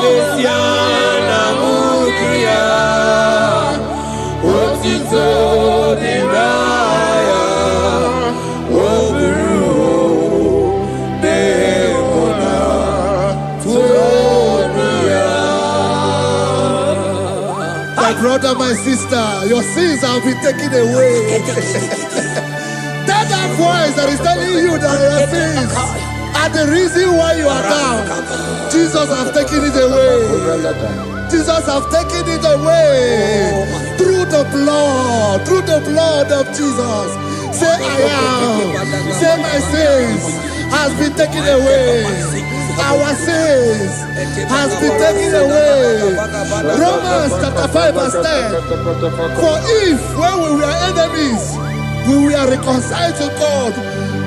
Mesiana Mukia, Otito Diraya, Oburu, Demona, Tuonia. My brother, my sister, your sins have been taken away. That voice that is telling you that your sins are the reason why you are down. Jesus has taken it away. Jesus has taken it away. Through the blood of Jesus. Say I am. Say my sins has been taken away. Our sins has been taken away. Romans chapter 5 verse 10. For if when we were enemies, we were reconciled to God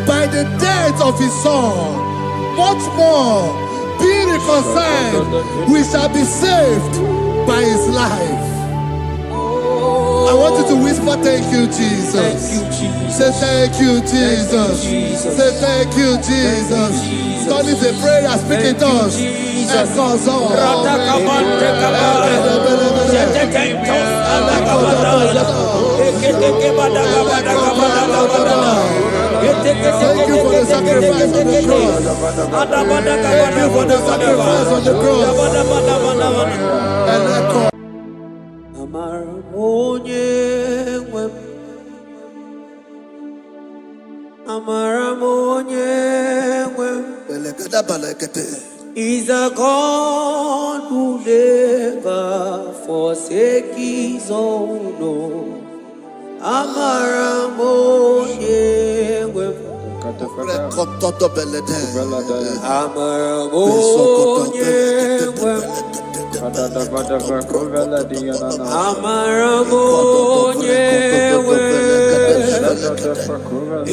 by the death of his son, much more, being reconciled, we shall be saved by his life. I want you to whisper, thank you, Jesus. Say thank you, Jesus. Say thank you, Jesus. Turn it a prayer, speak in tongues. Thank you for the sacrifice on the cross. Thank you for the sacrifice on the cross. And echo. Is a God who never forsake his own.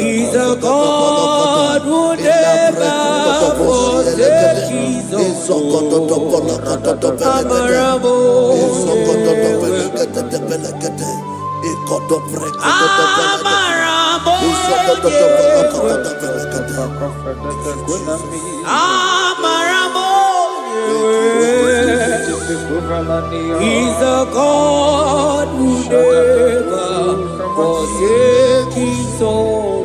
He's a God who never forsake his own. He's a God who never forsake his own.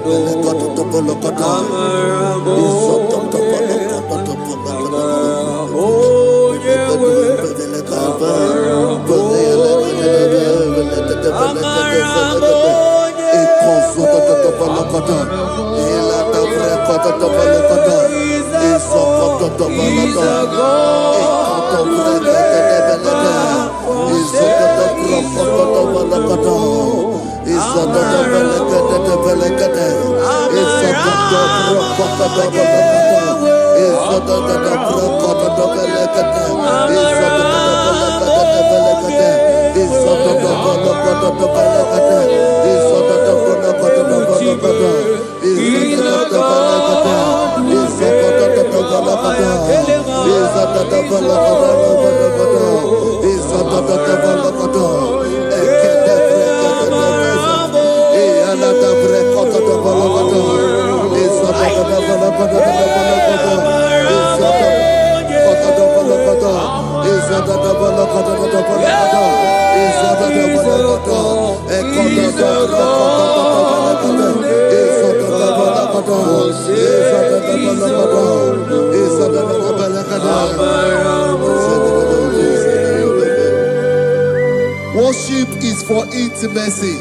Worship is for intimacy.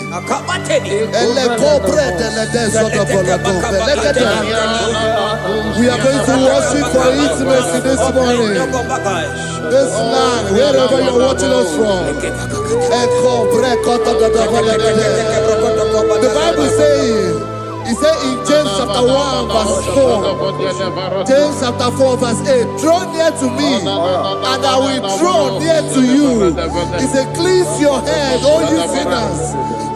We are going to worship for intimacy this morning. This land, wherever you're watching us from. The Bible says, it said in James chapter 1 verse 4, James chapter 4 verse 8, draw near to me and I will draw near to you. It said, cleanse your head, all you sinners,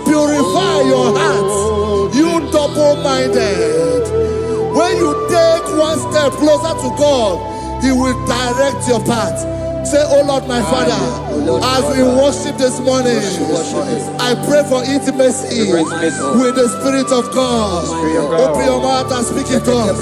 purify your hearts, you double-minded. When you take one step closer to God, he will direct your path. Say, oh Lord, my Father, as we worship this morning, I pray for intimacy with the Spirit of God. Open your mouth and speak in tongues.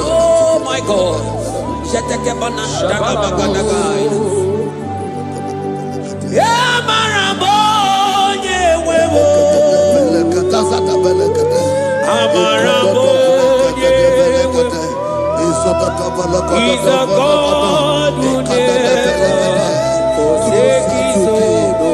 Oh my God. He's a God who never forsakes his own.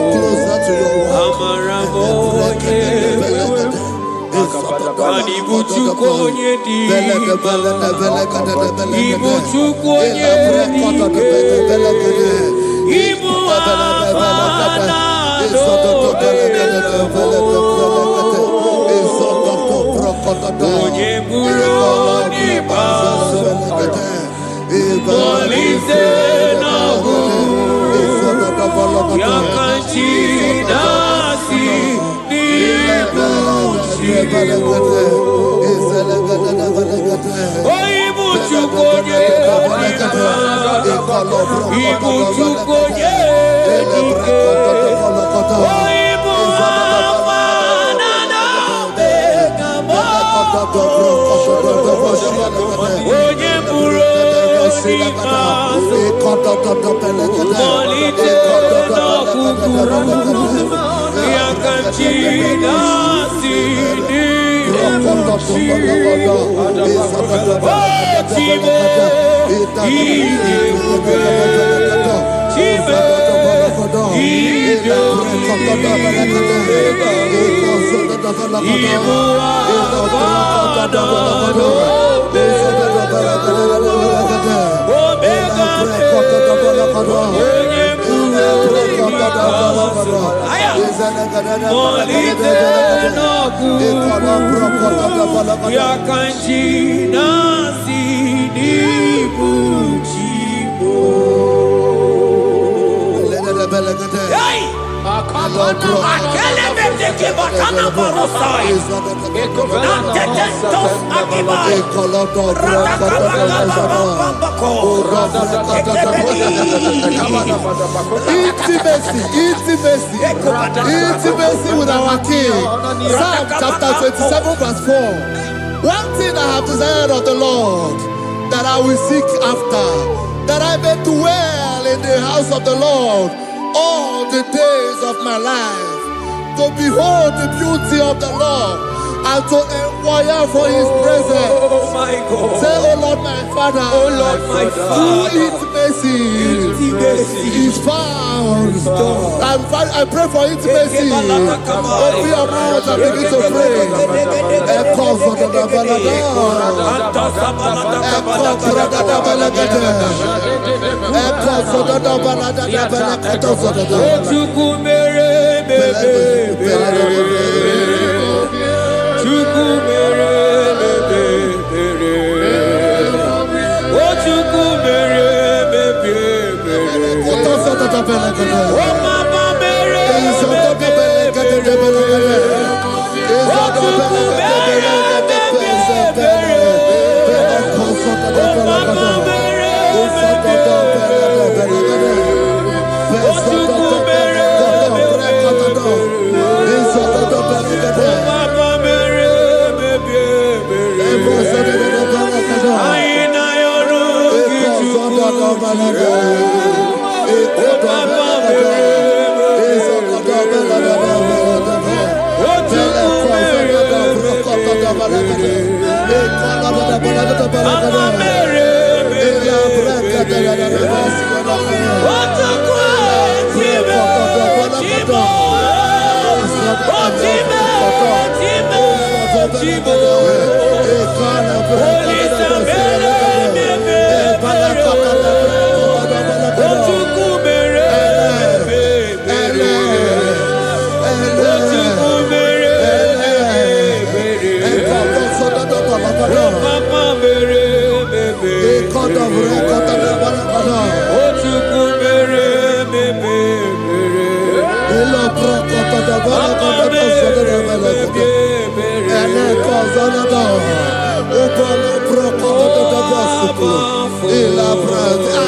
Intimacy with our King. Psalm chapter 27 verse 4. One thing I have desired of the Lord, that I will seek after, that I may dwell in the house of the Lord all the days of my life, to behold the beauty of the Lord and to inquire for his presence. Oh my God. Say, oh Lord, my Father, oh Lord, my Father, intimacy is found. I pray for intimacy. Open your mouth and begin to pray. God of record of the Balabada. Ilo Procot of the Balabada, the Balabada. And the Cozanada. Upon Procot of the Basuku. Ila Brada.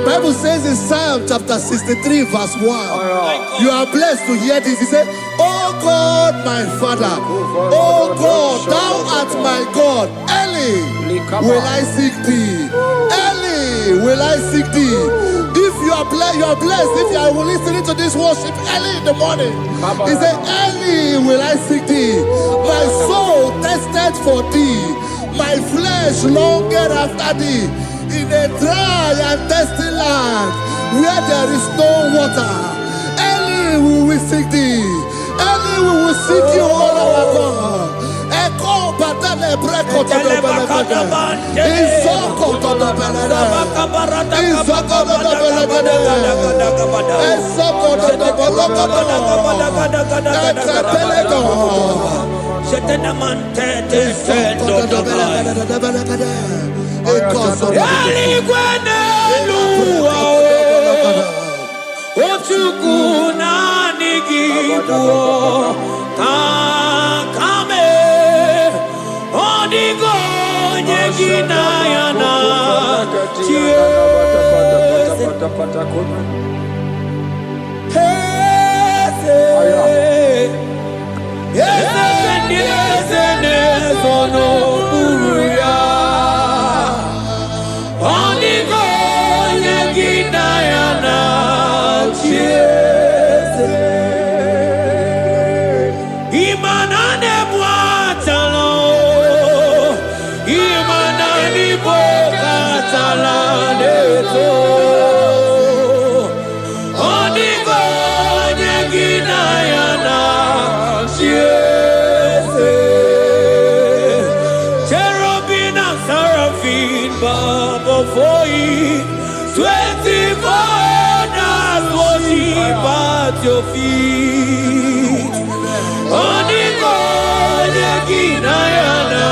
Bible says in Psalm chapter 63 verse 1, you are blessed to hear this. He said, oh God, my Father, oh God, thou art my God. Early will I seek thee. Early will I seek thee. If you are blessed, if you are listening to this worship early in the morning, he said, early will I seek thee. My soul tested for thee, my flesh longed after thee, in a dry and thirsty land where there is no water. Early will we seek thee. Early we will seek you, all our God. Echo batale breko to the belagade. Isoko to the belagade. Isoko to the belagade. Isoko to the belagade. For you, 24 hours worship at your feet. Oniko Neginayana,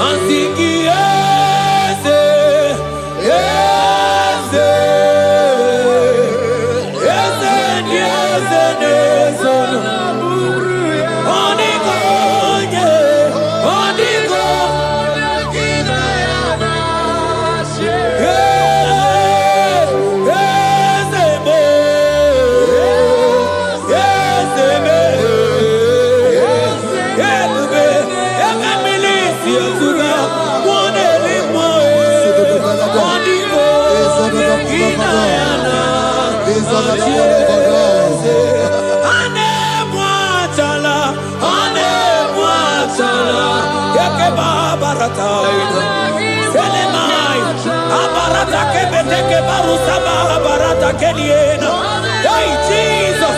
and singing yes, yes, yes, yes, yes, Oniko, Oniko. Hey, Jesus,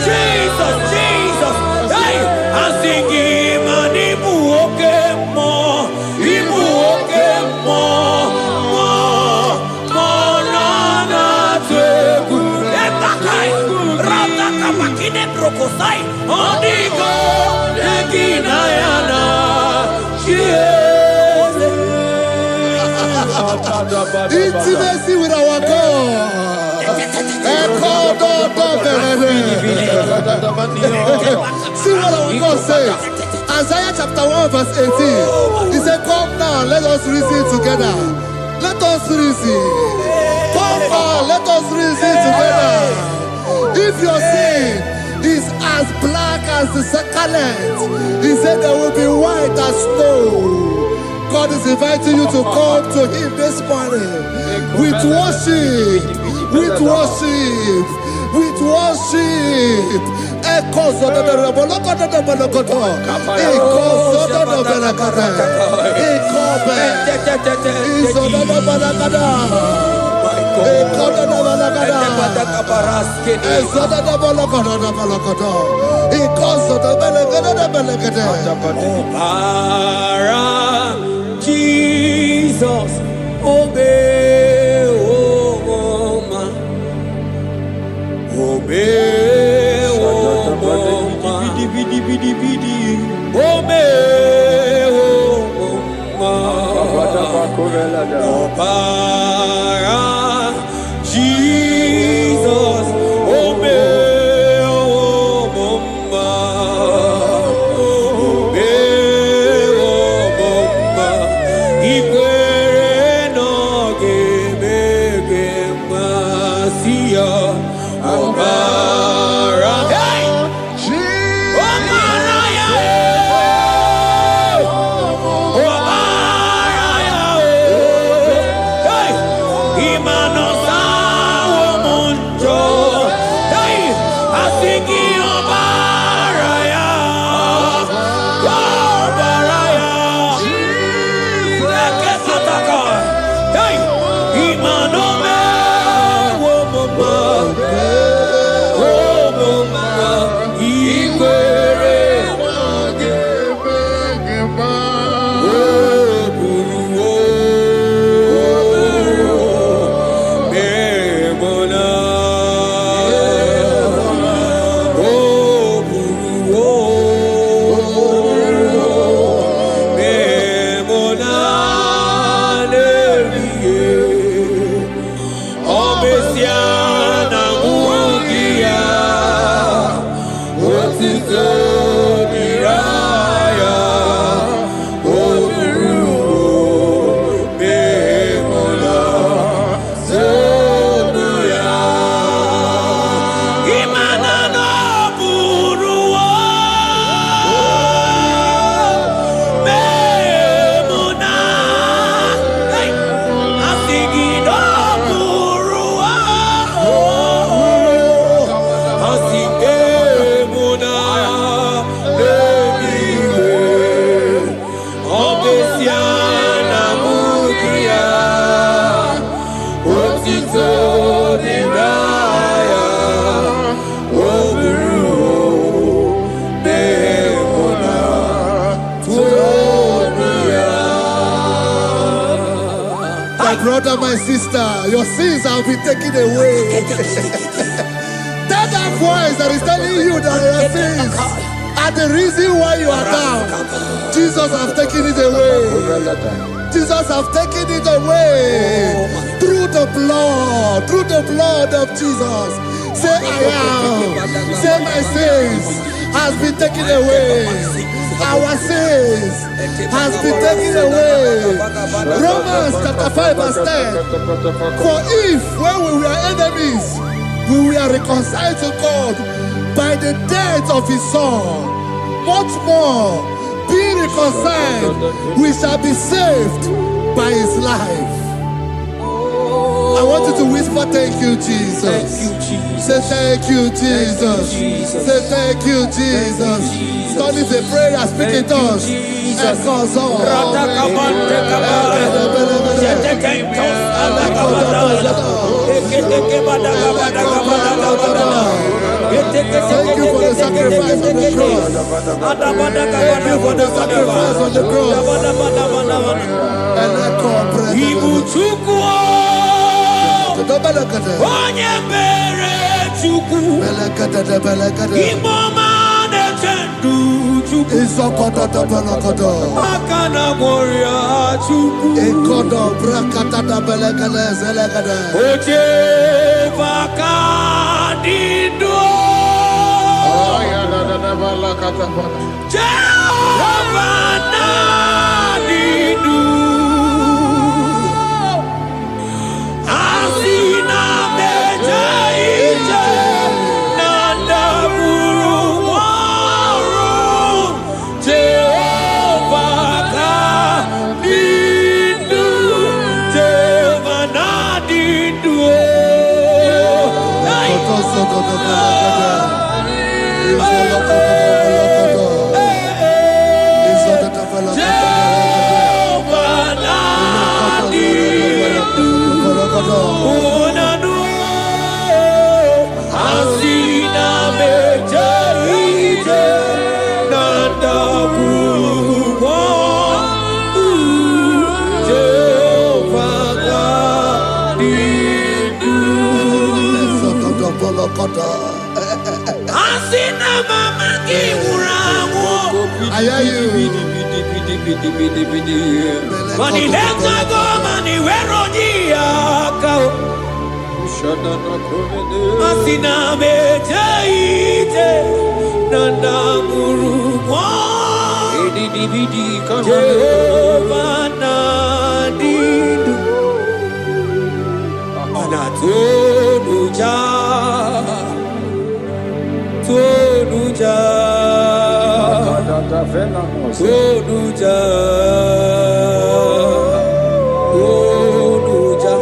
Jesus, Jesus. Hey, I'm singing, man, Ibu more, na teku. Etakai, rata kapakine brokosai, onigo, neginaya. Intimacy with our God. See what our God says. Isaiah chapter 1 verse 18. He said, come now, let us reason together. Let us reason. Come on, let us reason together. If your sin is as black as the scarlet, he said there will be white as snow. God is inviting you to come to him this morning with worship, with worship, with worship. Echoes of the Jesus, obey, oh man, obey, oh man, obey, oh man, Jesus, obey, oh brother, my sister, your sins have been taken away. Tell that voice that is telling you that your sins are the reason why you are down. Jesus has taken it away. Jesus has taken it away. Through the blood of Jesus. Say, I am. Say, my sins has been taken away. Our sins has been taken away. Romans chapter 5 verse 10. For if when we were enemies, we were reconciled to God by the death of his son, much more, being reconciled, we shall be saved by his life. I want you to whisper, thank you, Jesus. Thank you, Jesus. Say, thank you, Jesus. Say, thank you, Jesus. Don't leave the prayer, speak in tongues. Echoes on. Thank you for the sacrifice on the cross. Thank you for the sacrifice on the cross. And onye mere Chukwu Igbo ma na-eche ndụ Chukwu Sokoto da Balakoto. Akana Moria Chuku. Ekodo Brakata da Belekele Zelegade. Oje Vakadido. Jehovah Nadidu. Asina Meja Ije. Nanda Buru Waru. Jehovah Nadidu. Jehovah Nadidu. Sokoto Belekade. I hear you. Mani lenga goma ni werodia kao. Asina mejaite nanda murugwa. Jehovah nadidu. Anatonuja. Tonuja. Tonuja, Tonuja,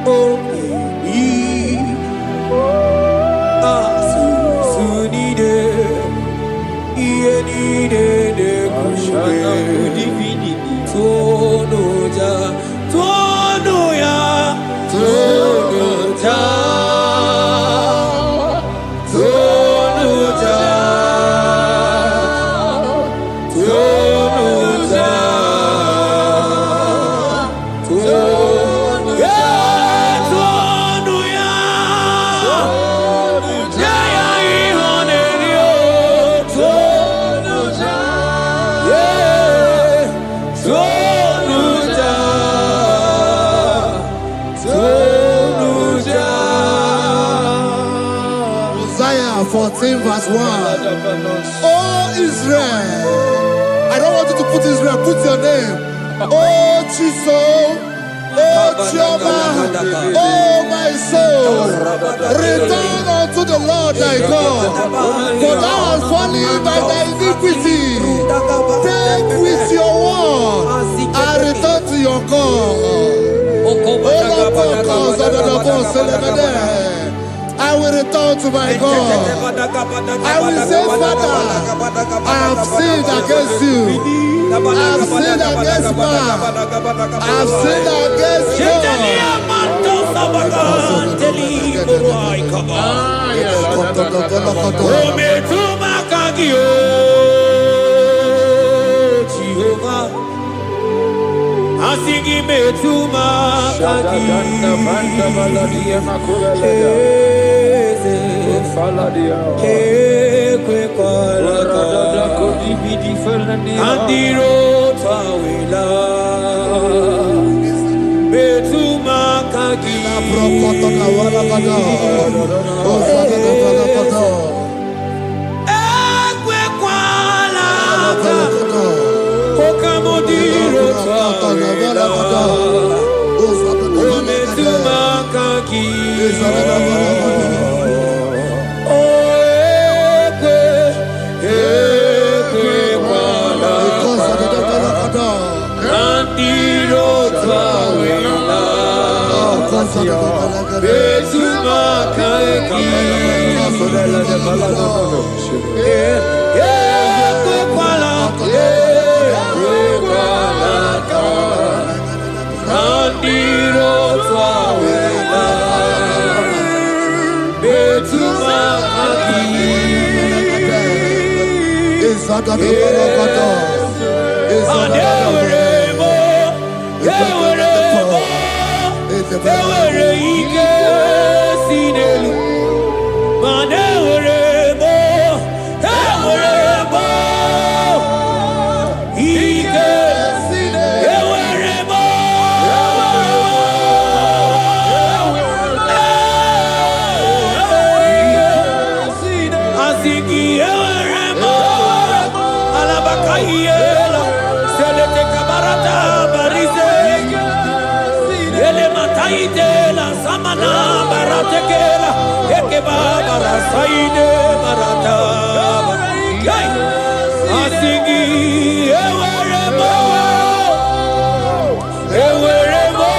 oh baby, sunide, ienide de Tonuja, Tonuya, Tonuja. Isaiah 14 verse 1. Oh Israel, I don't want you to put Israel, put your name. Oh Chiso, oh Chioma, oh my soul, return unto the Lord thy God, for thou hast fallen by thy iniquity. Take with your word and return to your God. I will return to my God. I will say, Father, I have sinned against you. I have sinned against man. I have sinned against God. Asigi metuma kagi kwe kolaka andiro tawila metuma kagi ekwe kolaka Okamodiro tawila ometuma kagi Ayela, Selete Kabarata, Barise, Ele Mataidela, Samana, Baratekela, Ekeba, Barasaide, Barata, Asingi, Eweremo, Eweremo,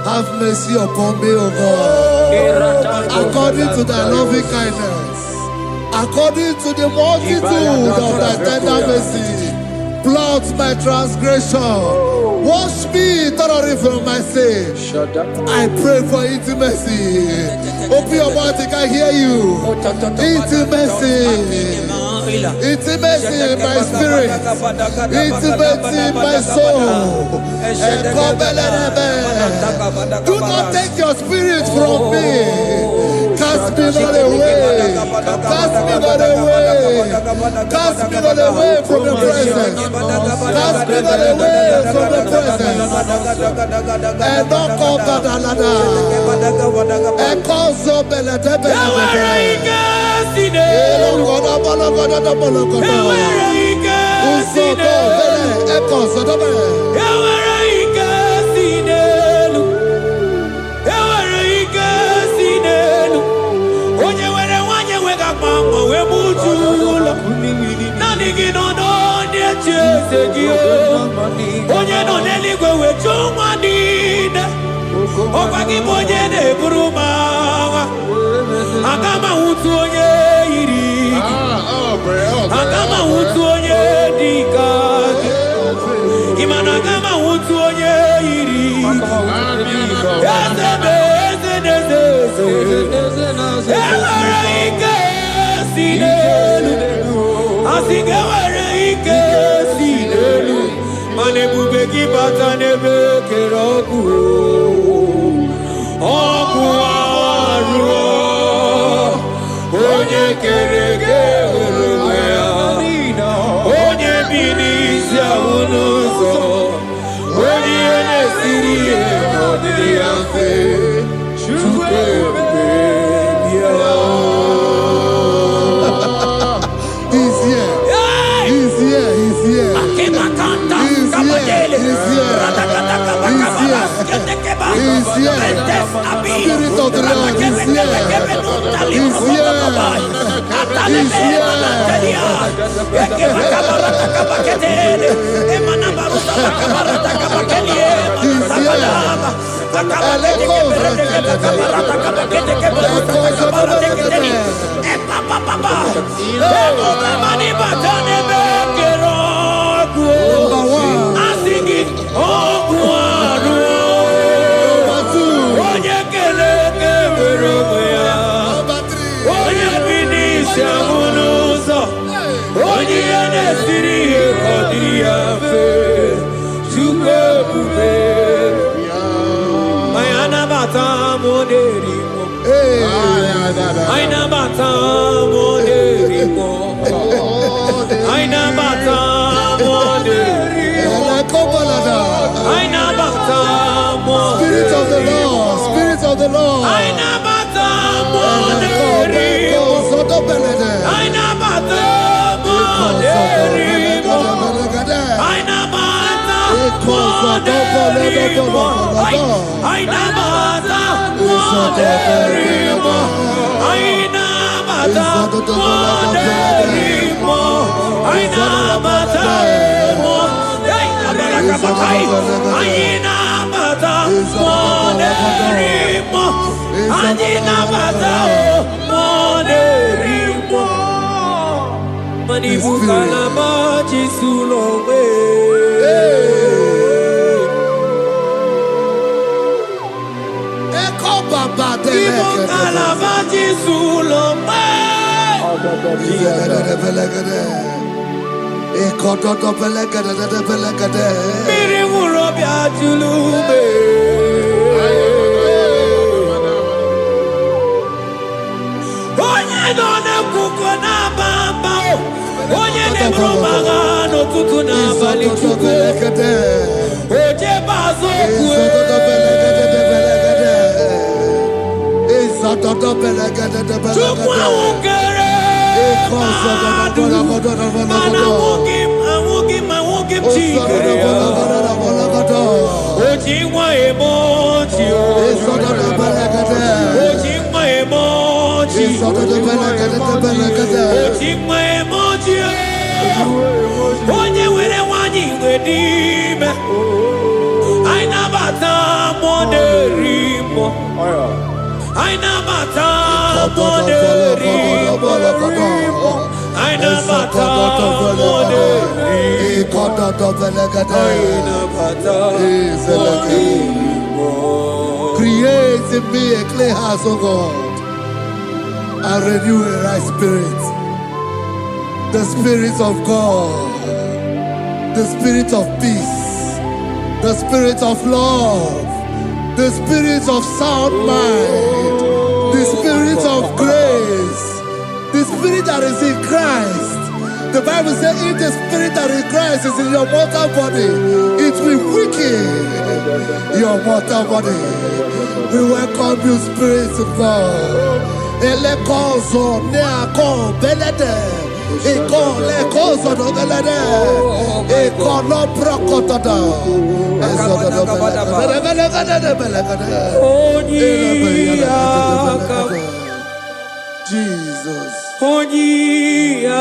have mercy upon me, O God, according to thy loving kindness, according to the multitude of thy tender mercy. Blot my transgression, wash me thoroughly from my sin. I pray for intimacy. Open your mouth, I can hear you. Intimacy. Intimacy in my spirit, intimacy in my soul. Do not take your spirit from me. Cast me not away. Cast me not away. Cast me not away from the presence. Cast me not away from the presence. And not come back another. And call so belate. Agama utu onye dika Imana agama utu onye iri Ezebe Ewere ike si n'elu Asige were ike si n'elu Mana ebube gị bata n'ebe kere ọkụ Ọkụ arụ Onye kere eke Spirit of the Lord is here. He's here. He's here. Spirit of the Lord, Spirit of the Lord. Create in me a clean house, O God, and renew a right spirit. The spirit of God, the spirit of peace, the spirit of love, the spirit of sound mind, the spirit of grace, the spirit that is in Christ. The Bible says, if the spirit that is in Christ is in your mortal body, it will weaken your mortal body. We welcome you, Spirit of God. Elekozo neako belede, eko lekozo no belede, eko no prokotada, ezo no belede. Jesus. Onyiyakam,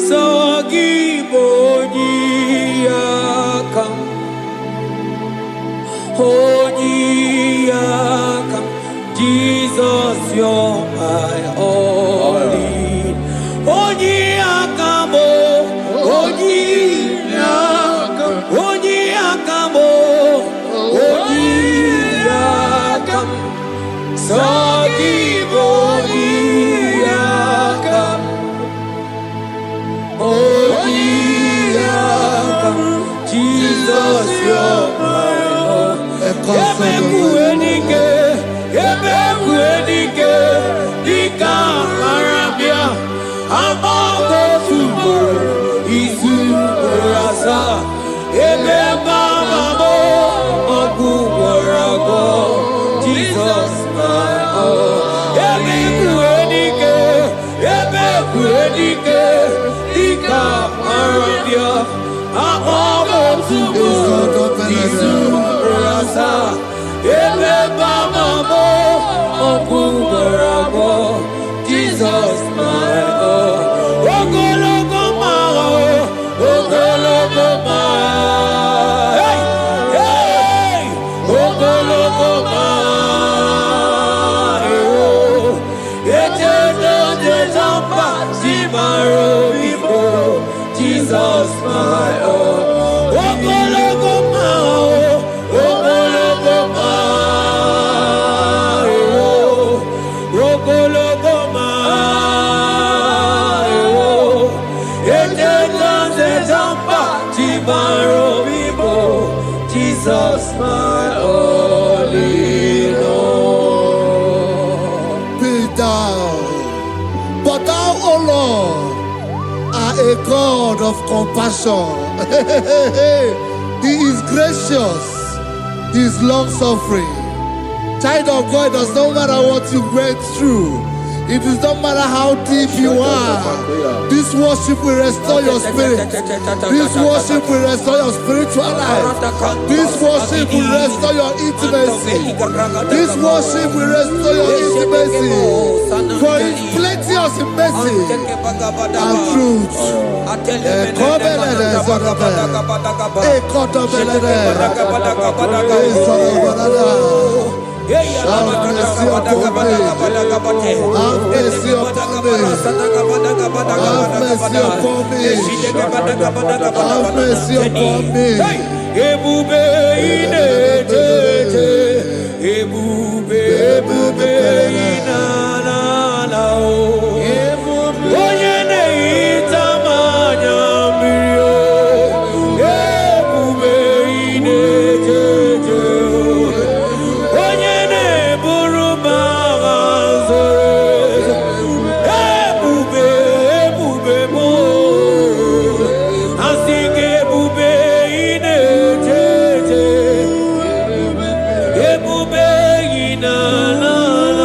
Sogibo Onyiyakam, Onyiyakam, Jesus, you're my only. Onyiyakam, Onyiyakam, Onyiyakam, Onyiyakam, Sogibo Onyiyakam, Onyiyakam, Jesus, you're my Lord. Ebekuenike, ebekuenike, dika marabia, amago tubo, isu rasa, ebebamamo, oguwarago, Jesus, my Lord. Ebekuenike, dika marabia, amago tubo, isu rasa, ebebamamo, oguwarago, Jesus, my Lord. Ogologo mao, ogologo mao, hey, hey, ogologo mao, eternal desamba, zimaro vivo, Jesus, my Lord. Ogologo mao, ogologo mao, ogologo mao, eternal desamba, zimaro vivo, Jesus, my only Lord. Be thou, but thou, O Lord, are a God of compassion. He is gracious, He is long suffering. Child of God, it does not matter what you went through. It does not matter how deep you are. This worship will restore your spirit. This worship will restore your spiritual life. This worship will restore your intimacy. This worship will restore your intimacy. For His plenteous in mercy and truth. Have mercy upon me. Have mercy upon me. Have mercy upon me. Have mercy upon me. Ebube inetete, ebube, ebube inanana o. Onye na-ehita mmanya mmiri o. Ebube inetete o. Onye na-eburu m agha zoro ezo. Ebube, ebube m o. Asị gị ebube inetete. Ebube inanana.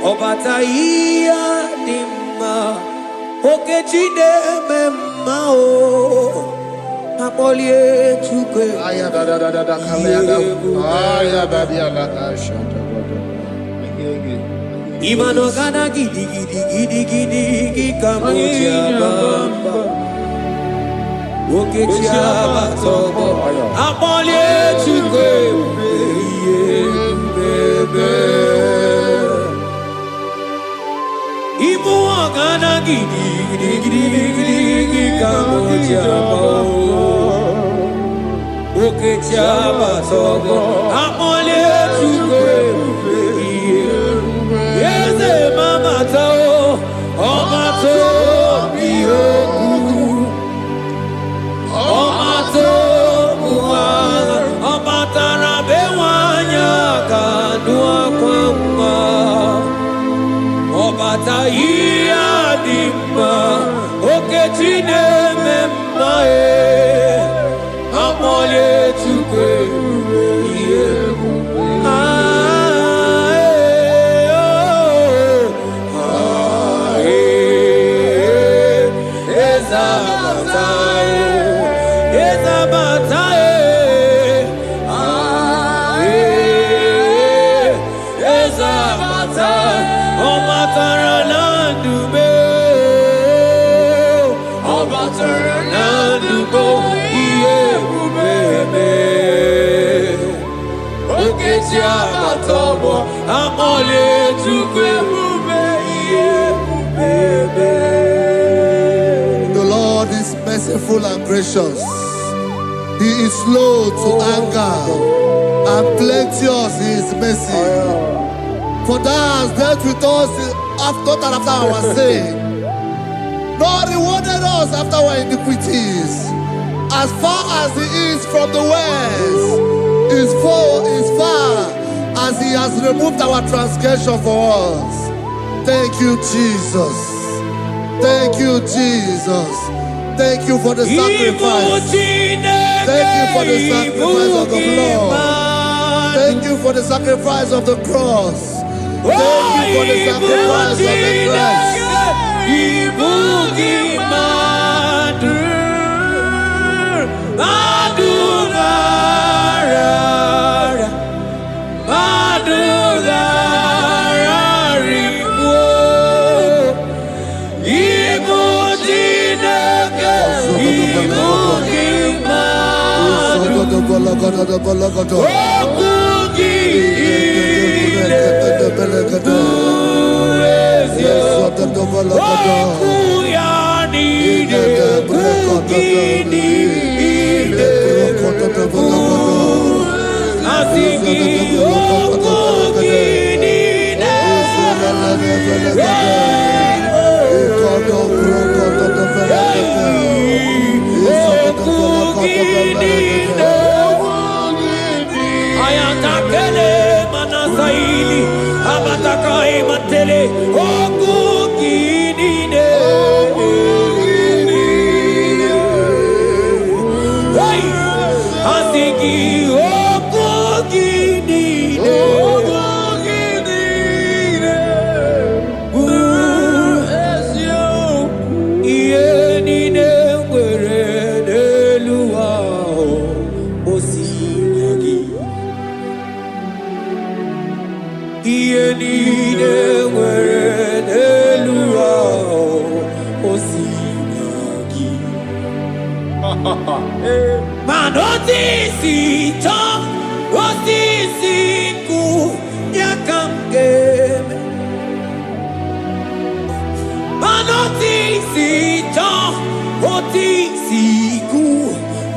Obataia dimma okechide memma o apolie chukwe aya da kalenda aya badia la shata imano gana gidi kamotia bamba okechia batobo apolie chukwe bebe Ibu agana gidi kamoja oke chaba sogo amole chukwe yeze mama tao omato biyoku omato buwana omatara bewanya kanua kwamba Obataia dimma okechine memma amole chukwe The Lord is merciful and gracious. He is slow to anger and plenteous in his mercy. For thou hast dealt with us after our sin, nor rewarded us after our iniquities. As far as he is from the west, is far as he has removed our transgression for us. Thank you, Jesus. Thank you, Jesus. Thank you for the sacrifice. Thank you for the sacrifice of the blood. Thank you for the sacrifice of the cross. Thank you for the sacrifice of the Christ.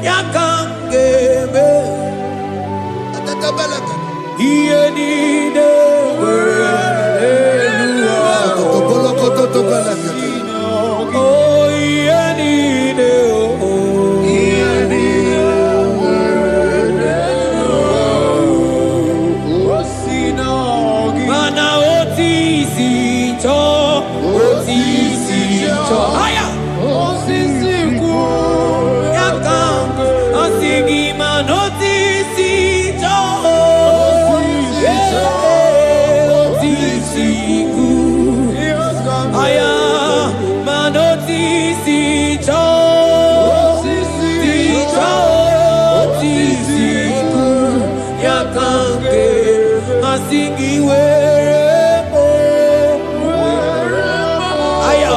yakangebe iye nide oh iye nide mana otisi cho aya asigi manotisi cho otisiku aya manotisi cho otisiku yakange asigi weremo aya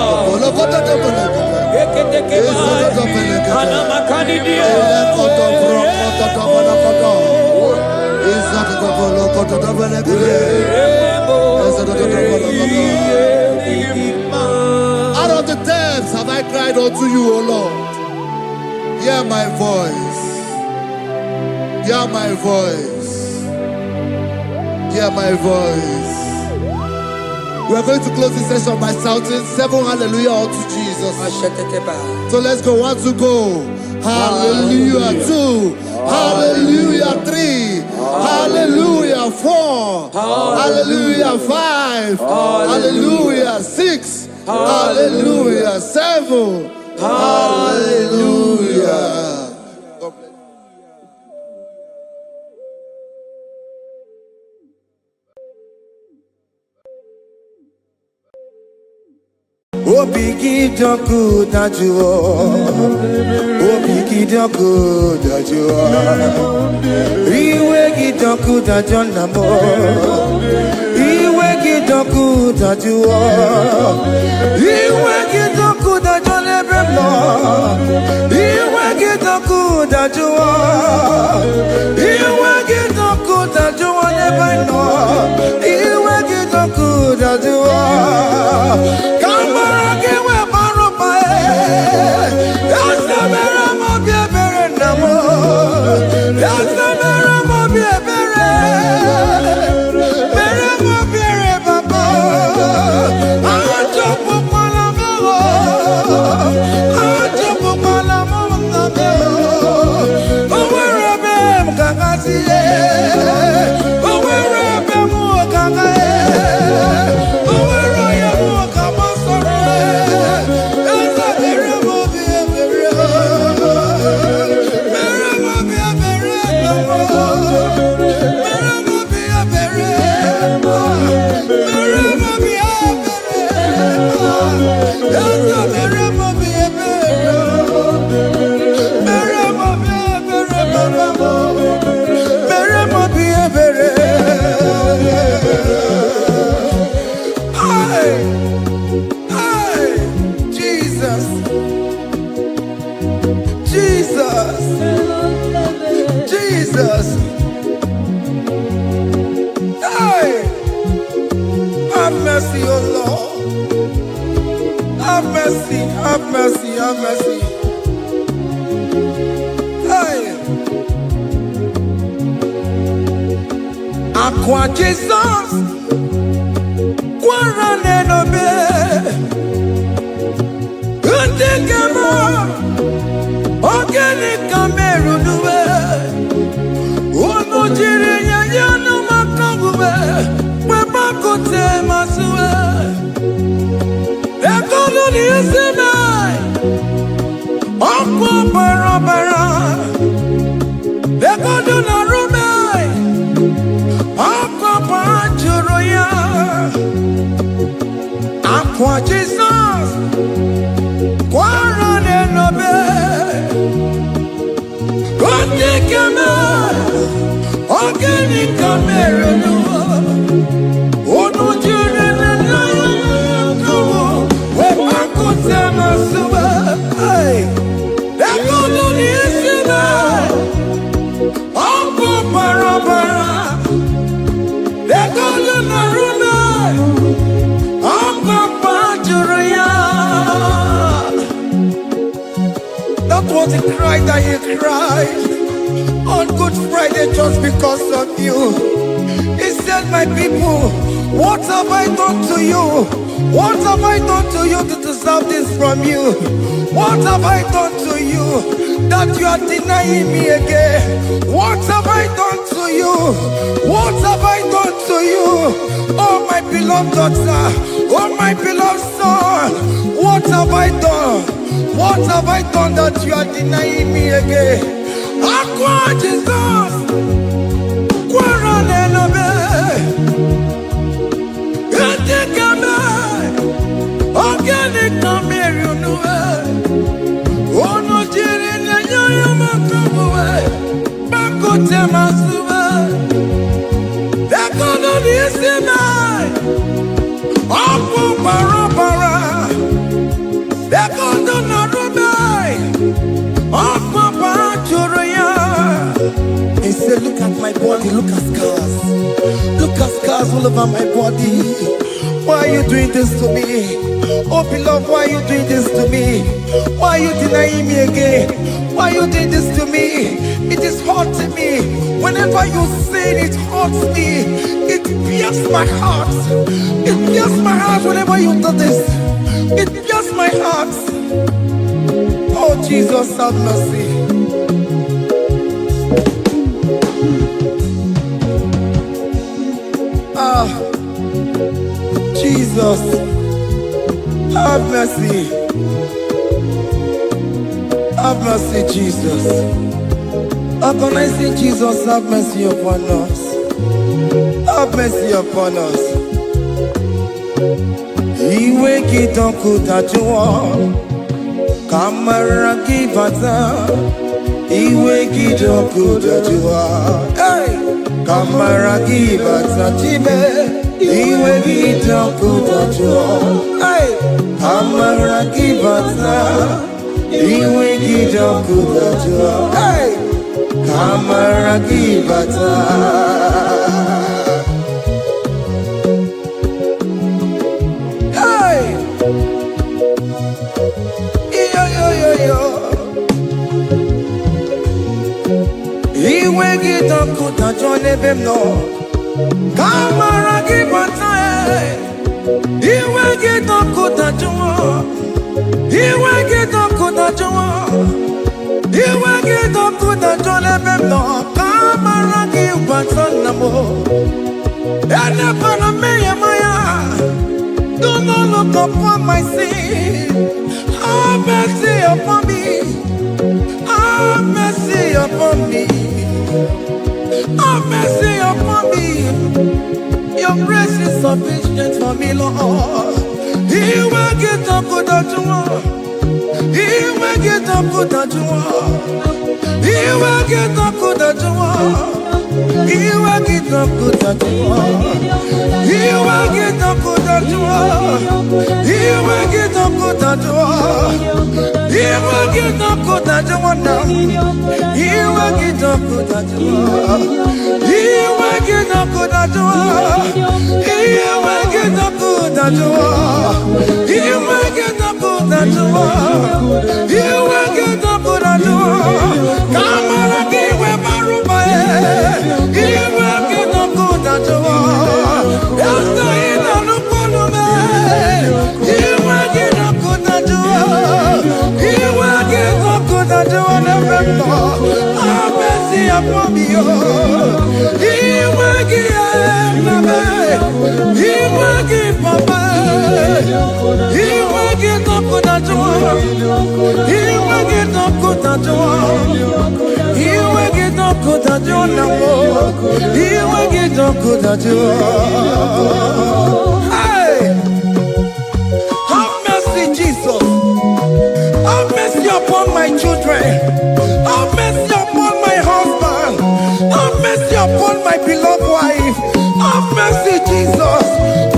out of the depths have I cried unto you, O Lord. Hear my voice. Hear my voice. Hear my voice. We are going to close this session by shouting 7 hallelujah unto Jesus. So let's go. 1, 2, go. Hallelujah. 2. Hallelujah. 3. Hallelujah. 4. Hallelujah. 5. Hallelujah. 6. Hallelujah. 7. Hallelujah. Obikidoku dajuo, Obikidoku dajuo, Iwekidoku dajonamo, Iwekidoku dajuo, Iwekidoku dajonebremo, Iwekidoku dajuo, Iwekidoku dajuonebremo, Iwekidoku dajuo. Have mercy, have mercy. Hey. Aqua Jesus, Quarane no be. Untekemo, organic Cameroon nuwe. Ono jiri nyanyano makangube, weba kote masuwe. Ekono ni esime, okwo barabara. Ekono na rume, okwo panjuro ya. Aqua Jesus, Quarane no be. Ontekeme, organic Cameroon nuwe. Ono jiri nyanyano the That was the cry that he cried on Good Friday just because of you. He said, my people, what have I done to you? What have I done to you to deserve this from you? What have I done to you that you are denying me again? What have I done to you? What have I done to you? Oh my beloved daughter, oh my beloved son, what have I done? What have I done that you are denying me again? Aqua Jesus, Quaranelabe, Etikame, Organic Namerunue, Ono Jirin Yamakamue, Bakote Masue, Dekono Nisime, Apu Barabara, Dekono Narube, Apu Barachuria. He said, look at my body, look at scars. Look at scars all over my body. Why are you doing this to me? Oh beloved, why are you doing this to me? Why are you denying me again? Why are you doing this to me? It is hurting me. Whenever you sin, it hurts me. It pierces my heart. It pierces my heart whenever you do this. It pierces my heart. Oh Jesus, have mercy. Jesus, have mercy. Have mercy, Jesus. Agonizing Jesus, have mercy upon us. Have mercy upon us. Iwe kidoku tajua, kamara kibata. Iwe kidoku tajua, hey, kamara kibata chibe. Iwe kidoku tajua, hey, kamara kibata. Iwe kidoku tajua, hey, kamara kibata. Hey, yo. Iwe kidoku tajua nebemno, kamara kibata. Iwe kidoku tajua. Iwe kidoku tajua. Iwe kidoku tajua nebemno, kamara kibata namo. Ene pana meye maya. Do not look upon my sin. Have mercy upon me. Have mercy upon me. Have mercy upon me. Your grace is sufficient for me, Lord. He will get up with the joy. He will get up with the joy. He will get up with the joy. He will get up with the joy. He will get up with the joy. He will get up with the joy. He will get up with the joy now. He will get up with the joy. He will get up with the joy. He will get up with the joy. He will get up with the joy. He will get up with the joy. Come on, give him a rumba. He will get up with the joy. Yes, the inner look on me. He will get up with the joy. He will get up with the joy. Never know. Have mercy upon me. He will give me. He will give Papa. He will get up with the joy. He will get up with the joy. He will get up with the joy now. He will get up with the joy. Hey, have mercy, Jesus. Have mercy upon my children. Have mercy upon my husband. Have mercy upon my beloved wife. Have mercy, Jesus.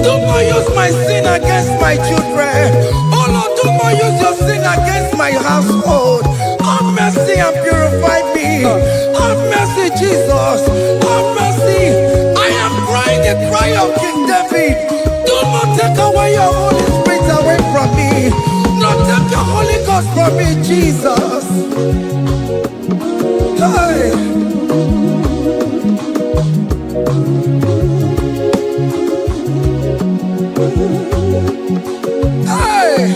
Do not use my sin against my children. Oh Lord, do not use your sin against my household. Have mercy and purify me. Have mercy, Jesus. Have mercy. I am crying the cry of King David. Do not take away your Holy Spirit away from me. Not take your Holy Ghost focus for me, Jesus. Hey. Hey.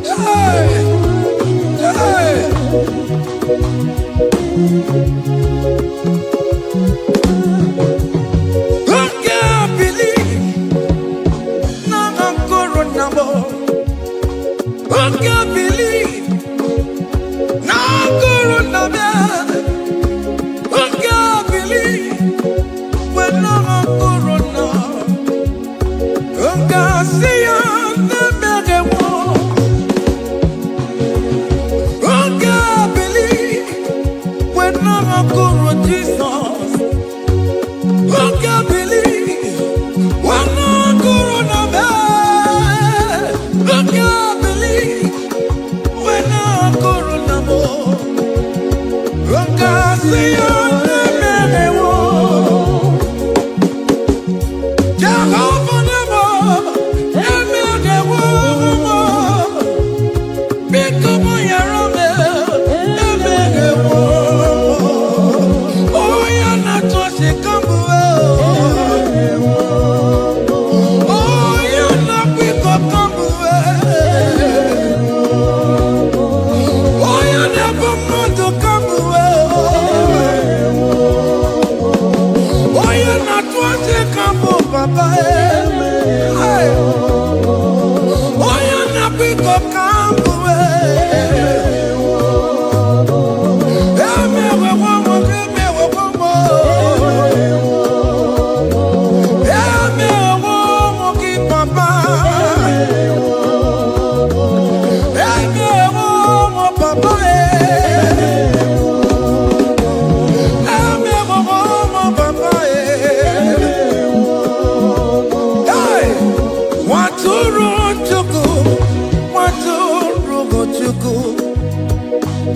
Hey. Hey. I can't believe now I'm corona. I can't believe now corona. I can't believe when I'm corona. I can't see you the better one. I can't believe when I'm corona, Jesus. I can't believe when I'm corona. I can't believe when I'm corona. I can't see you the better one. Jehovah never, the one. Become my army, the one. Oh, you're not just a combo. Oh, you're not big up combo. Oh, you're never more to combo. Oh, you're not just a combo, Papa. Hey. Oh, you're not big up combo.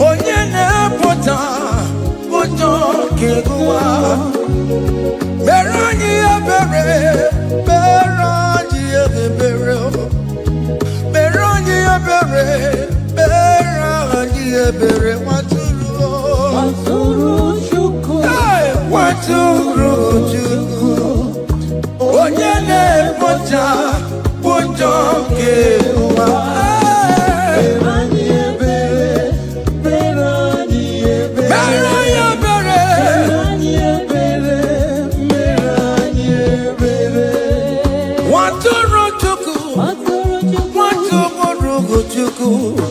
Onye na-apụta ụjọ ga-egbuwa. Mere anyị ebere, mere anyị ebere. Mere anyị ebere, mere anyị ebere. Nwatụrụ Chukwu. Nwatụrụ Chukwu. Onye na-apụta ụjọ ga-egbuwa.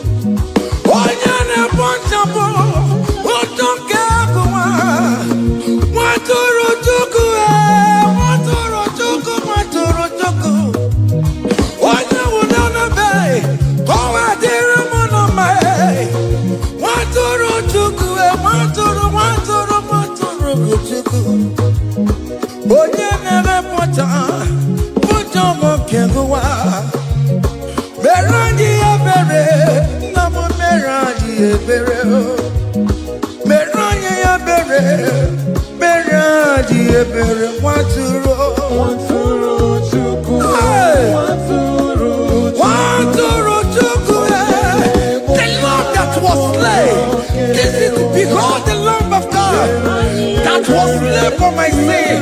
Onye na-ekpochapụ ụjọ nke abụwa. Nwatụrụ Chukwu, nwatụrụ Chukwu, nwatụrụ Chukwu. Onye nwụrụ n'ebe ka ọ dịrị m na mma. Nwatụrụ Chukwu, nwatụrụ Chukwu. Onye na-ekpocha ụjọ nke abụwa. Mere anyị ebere, nna m mere anyị ebere. Mere anyị ebere, mere anyị ebere. Nwatụrụ Chukwu. Nwatụrụ Chukwu. The Lamb that was slain. This is, behold, the Lamb of God that was slain for my sin.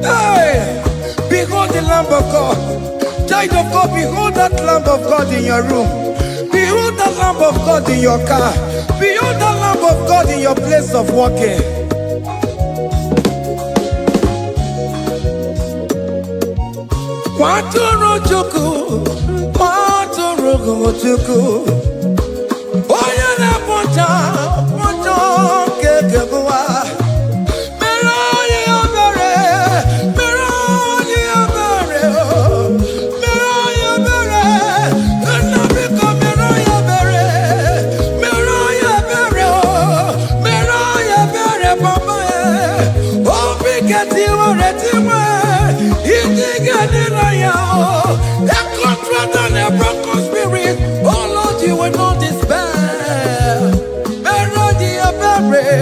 Hey, behold the Lamb of God. Child of God, behold that Lamb of God in your room. Behold that Lamb of God in your car. Behold that Lamb of God in your place of working. Nwatụrụ Chukwu, nwatụrụ Chukwu. Onye na-apụta ụjọ nke abụwa. Mere anyị ebere, mere anyị ebere. Mere anyị ebere, nna biko mere anyị ebere. Mere anyị ebere, mere anyị ebere, Papa. Obi ga-etiwere tiwe, iji ga-adịrị ya. A contrite and a broken spirit, oh Lord, you will not despair. Mere anyị ebere.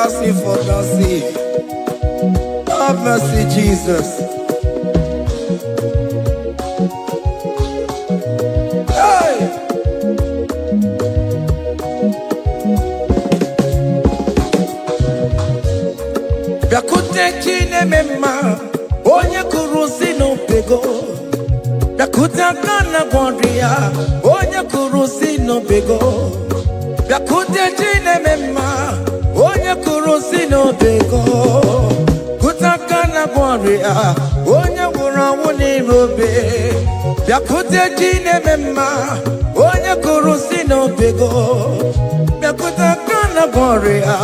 asking for mercy. Have mercy, Jesus. Hey! Biakute chine mema, onye kurusi no pego. Biakute kana gwandria, onye kurusi no pego. Biakute chine mema, onye kurusi no pego. Kutakana gwandria, onye wurawu ni robe. Biakute chine mema, onye kurusi no pego. Biakutakana gwandria,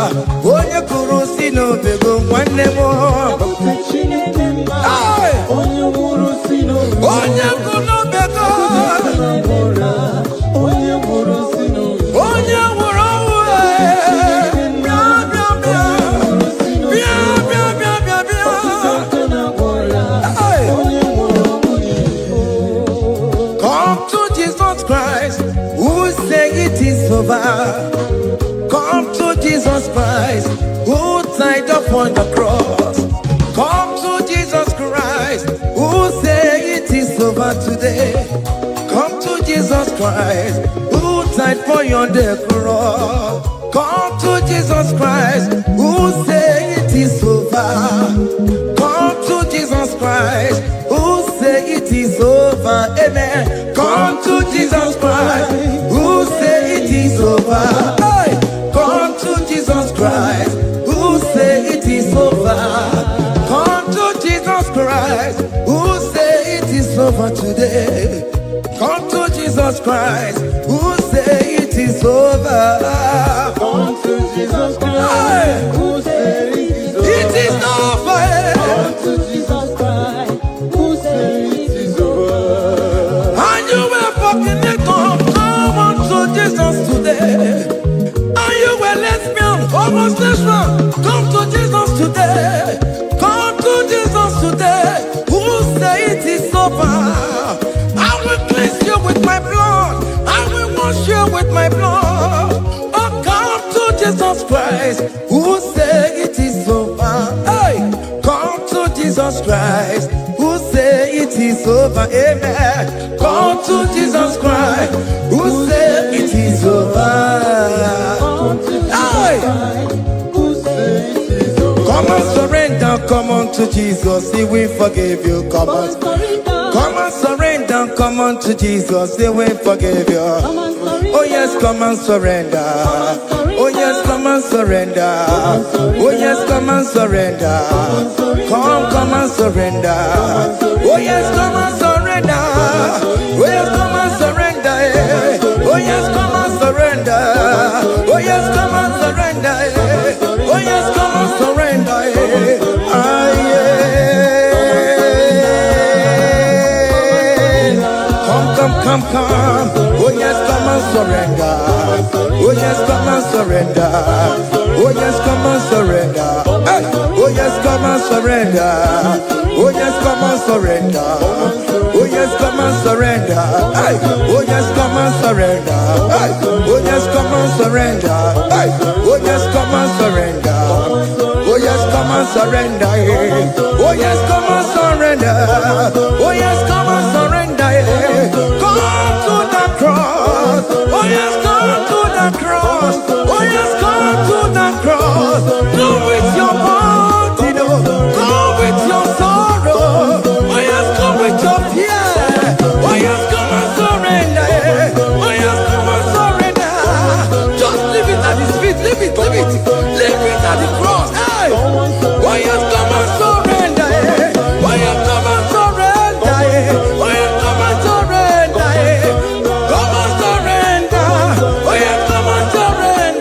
onye kurusi no pego. Mwane mo. Onye kurusi no pego. Onye kurusi no pego. Onye wurawu. Come to Jesus Christ, who say it is over. Come to Jesus Christ, who died upon the cross. Come to Jesus Christ, who say it is over today. Come to Jesus Christ, who died for you on the cross. Come to Jesus Christ, who say it is over. Come to Jesus Christ, who say it is over. Amen. Come to Jesus Christ, who say it is over. Hey! Come to Jesus Christ, who say it is over. Come to Jesus Christ, who say it is over today. Come to Jesus Christ, who say it is over. Come to Jesus Christ, who say it is over. It is over. Come to Jesus Christ, who say it is over. And you were fucking it up. Come on to Jesus today. And you were lesbian, homosexual. Come to Jesus today. Come to Jesus today. Who say it is over? I will cleanse you with my blood. I will wash you with my blood. Oh, come to Jesus Christ, who say it is over. Hey, come to Jesus Christ, who say it is over. Amen. Come to Jesus Christ, who say it is over. Hey, Who say it is over. come and surrender. Come on to Jesus, He will forgive you. Come on. Come and surrender, come on to Jesus, He will forgive you. Oh yes, come and surrender. Oh yes, come and surrender. Oh yes, come and surrender. Come and surrender. Oh yes, come and surrender. Oh yes, come and surrender. Oh yes, come and surrender. Oh yes, come and surrender. Oh yes, come and surrender. Ah yeah. Come. Oh yes, come and surrender. Oh yes, come and surrender. Oh yes, come and surrender. Hey. Oh yes, come and surrender. Oh yes, come and surrender. Oh yes, come and surrender. Hey. Oh yes, come and surrender. Hey. Oh yes, come and surrender. Hey. Oh yes, come and surrender. Oh yes, come and surrender. Oh yes, come and surrender. Oh yes, come and surrender. Come to the cross. Oh yes, come to the cross. Oh yes, come to the cross. Go with your body, go with your sorrow. Oh yes, come with your fear. Oh yes, come and surrender. Oh yes, come and surrender. Just leave it at His feet. Leave it at the cross. Hey. Oh yes, come and surrender. Oh yes, come and surrender. Oh yes, come and surrender. Come and surrender. Oh yes, come and surrender.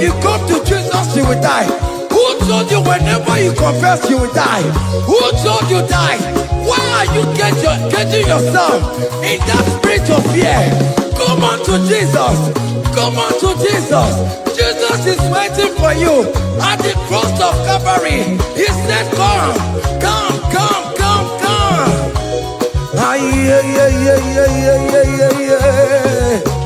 you come to Jesus, you will die? Who told you whenever you confess, you will die? Who told you die? Why are you getting yourself in that spirit of fear? Come on to Jesus. Come on to Jesus. Jesus is waiting for you at the cross of Calvary. He said, come, come, come, come, come. Aye, yeah, yeah, yeah, yeah, yeah, yeah, yeah.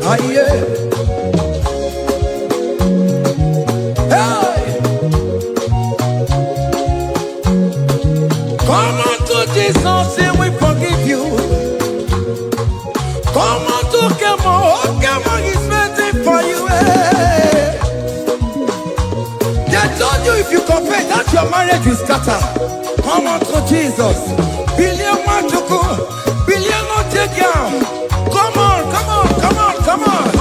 Aye, yeah. Hey. Come on to Jesus, and we forgive you. Come on to Kemo, Kemo is waiting for you. Hey. They told you if you confess that your marriage will scatter. Come on to Jesus. Billion want to go, billion not take down. Come on, come on, come on, come on.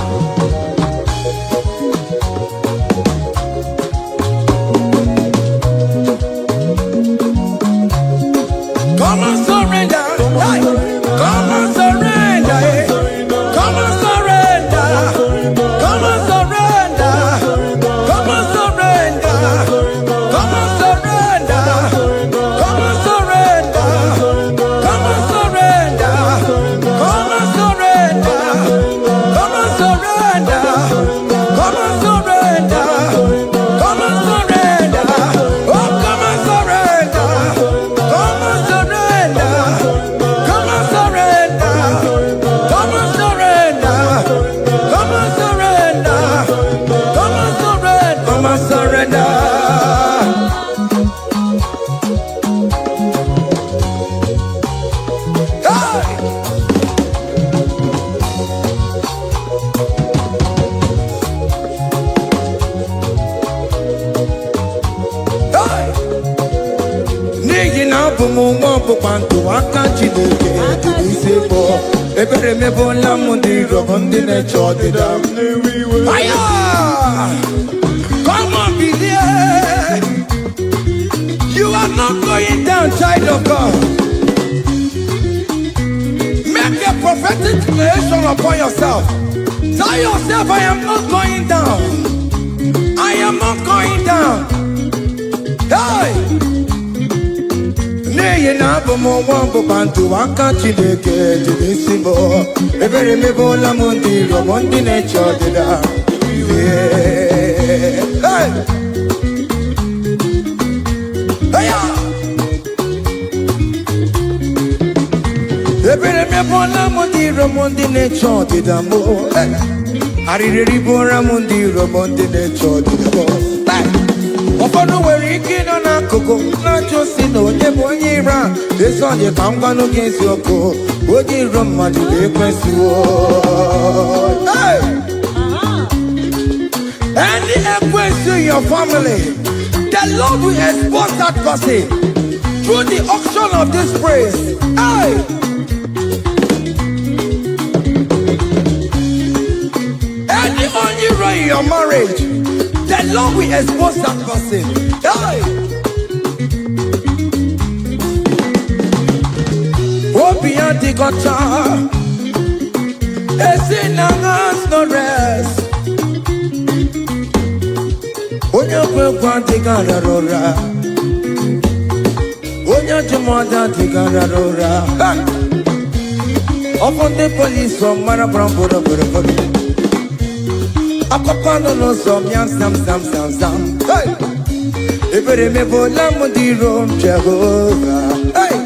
Come on, surrender. Hey. Come on, surrender. Hey. Come on, surrender. Come on, surrender. Come on, surrender. Come on, surrender. Come on, surrender. Come on, surrender. Come on, surrender. Come on, surrender. Come on, surrender. Come on, surrender. Oh, come on, surrender. Come on, surrender. Come on, surrender. Come on, surrender. Come on, surrender. Come on, surrender. Come on, surrender. Hey! Hey! N'ihi na abụ m nwa ọbụkwa ndụ aka Chineke dị n'isi bụ ebere mebụla m ndị rọbọ ndị na-eche ọdịda m. Fire! Come on, believe. You are not going down, child of God. Make a prophetic declaration upon yourself. Tell yourself, I am not going down. I am not going down. Hey! N'ihi na abụ m nwa ọbụkwa ndụ aka Chineke dị n'isi bụ ebere mebụla m ndị rọbọ ndị na-eche ọdịda. Hey! Hey! Ebere mebụla m ndị rọbọ ndị na-eche ọdịda m. Arịrị bụra m ndị rọbọ ndị na-eche ọdịda m. Ụfọdụ nwere ike ịnọ n'akụkụ na-ajụ si na onye bụ onye iro a. Ezi onye ka m gwanụ gị eziokwu, onye iro mmadụ na-ekwesị. Any ekwesị in your family, the Lord will expose that person through the auction of this praise. Hey! Any only iro in your marriage, the Lord will expose that person. Hey! Obianti gotcha. Esinangas no rest. Onye kwekwa tigararora. Onye jumada tigararora. Upon the police from Marabramboda. Akopano no som yam sam. Hey! Ebere mebụla m ndị rom Jehovah. Hey!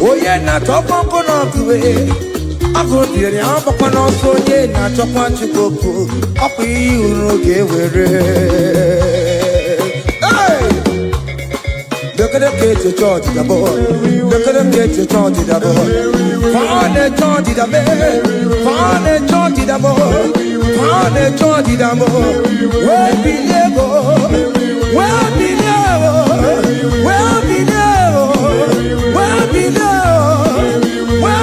Onye na-achọkwa nkụ n'ọkụwe agụ dịrị agbakwa n'ọsọ. Onye na-achọkwa Chukwu ọkwa iyi uru ga-ewere. Hey! Look at them get to church, the boy. Look at them get to church, the boy. Find the church, the boy. Find the church, the boy. Find the church, the boy. Where be the boy? Where be the boy? Where be the boy? Where be the boy?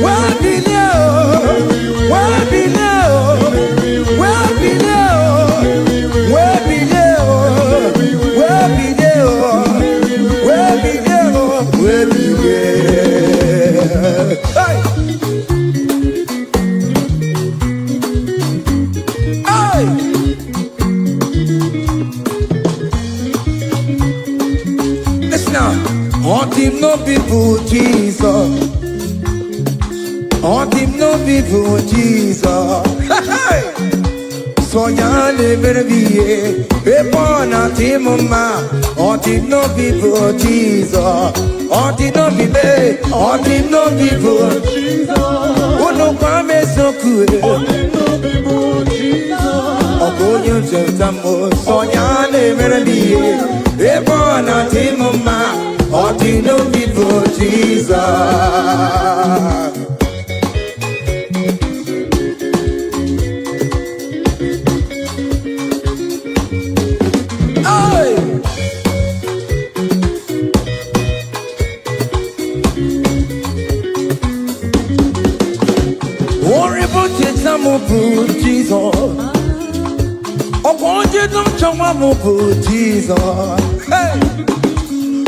Where be the boy? Where be the boy? Where be the boy? Where be the boy? Where be the boy? Where be there? Hey! no people Jesus. All team no people Jesus. So ya never be a born a team ma. All team no people Jesus. All team no be me. All team no people Jesus. Oh no kwame so cool. Oh you just so ya never be a born a team ma. All team no people Jesus. Jesus, oh, won't you don't show up Jesus? Hey,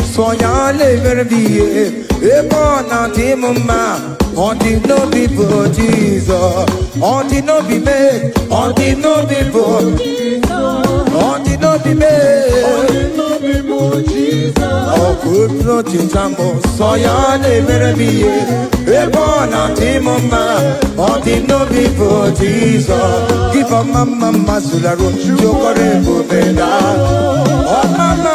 so ya never be a born a team ma. On the no people Jesus, on the no be me, on the no people, on the no be me, Jesus. Oh, good no tintambo, so ya never be a born a team ma. On the no people Jesus, give a mama sularo, chokore bubeda, oh mama,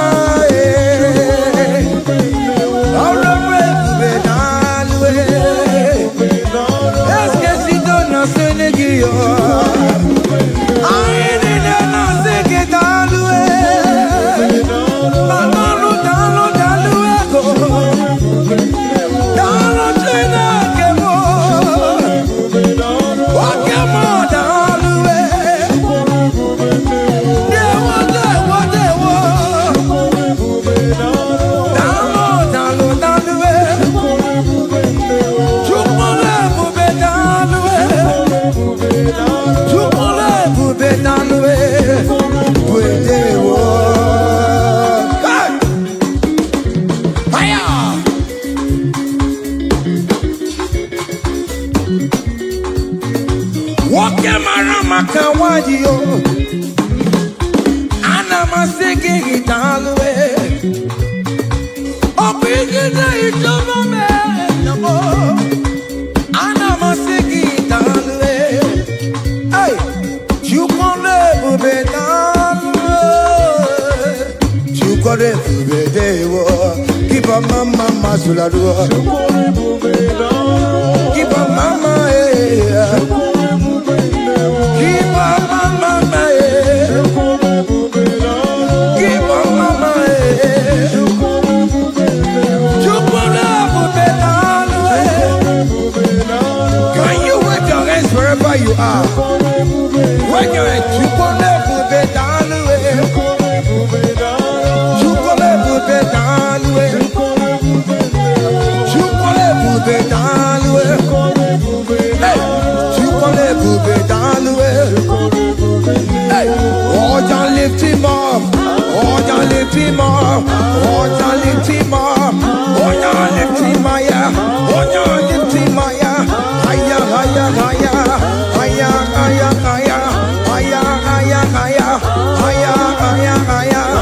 keep a mama Suladua, keep a mama, keep a mama, keep a mama, can you wave your hands wherever you are? Wave your hands, lift him up, oh, ya lift him up, oh, ya lift him up, oh, ya lift him higher, oh, ya lift him higher, higher, higher, higher, higher, higher, higher, higher, higher, higher, higher, higher, higher.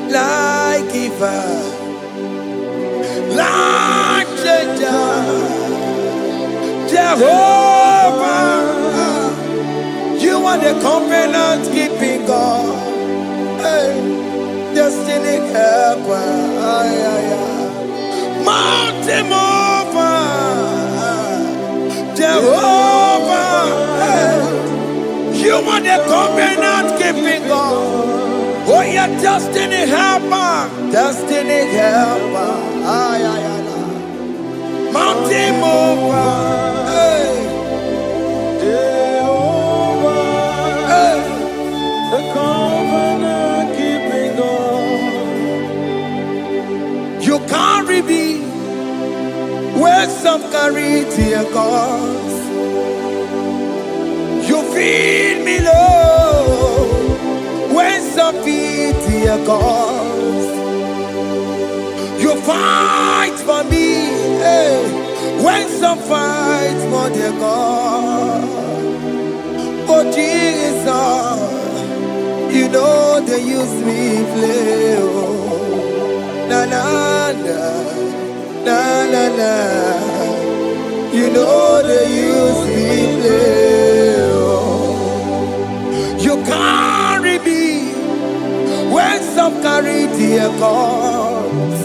Like giver, like changer, Jehovah, you are the covenant keeping God, hey, destiny helper, mountain mover, Jehovah, hey, you are the covenant keeping God. Oh, yeah, destiny helper, destiny helper, mountain mover, hey, Jehovah, hey, the covenant keeping God. You carry me where some carry tear gods. You feed me, Lord, when some feed tear gods. You fight for me, hey, when some fight for their God. Oh Jesus, you know they use me play. Oh, na na na, na na na. You know they use me play. Oh, you carry me when some carry their gods.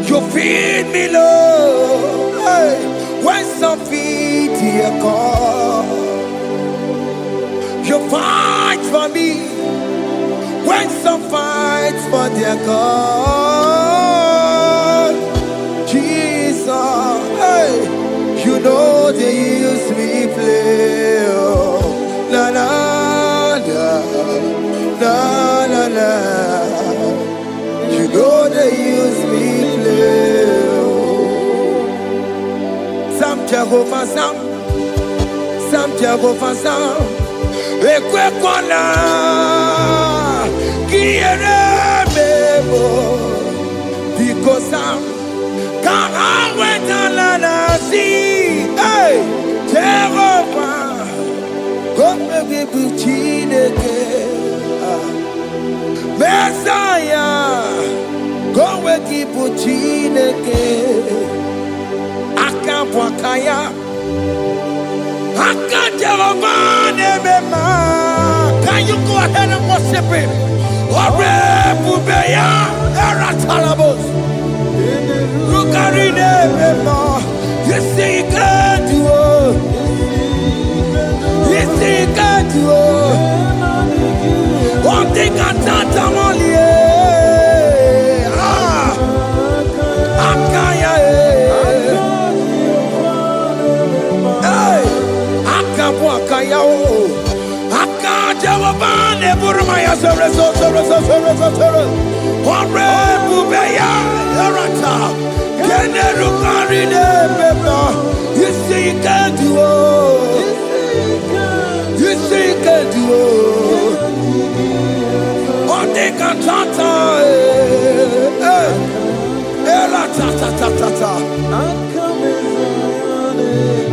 You feed me, Lord, hey, when some feed their God. You fight for me when some fight for their God. Jesus, hey, you know they use me play. Oh, na na na, na na na. You know they use me play. Some Jehovah, some Jehovah, some. Ekwe kwana, kiere mebo, because some can't wait on see. Hey, Jehovah, come me buchineke, Messiah, come we buchineke, akampwakaya. Can you go ahead and worship him? You see, you can do it. You see, you can do it. One thing I can't only. You see, you can do it. You see, you can do it. One day,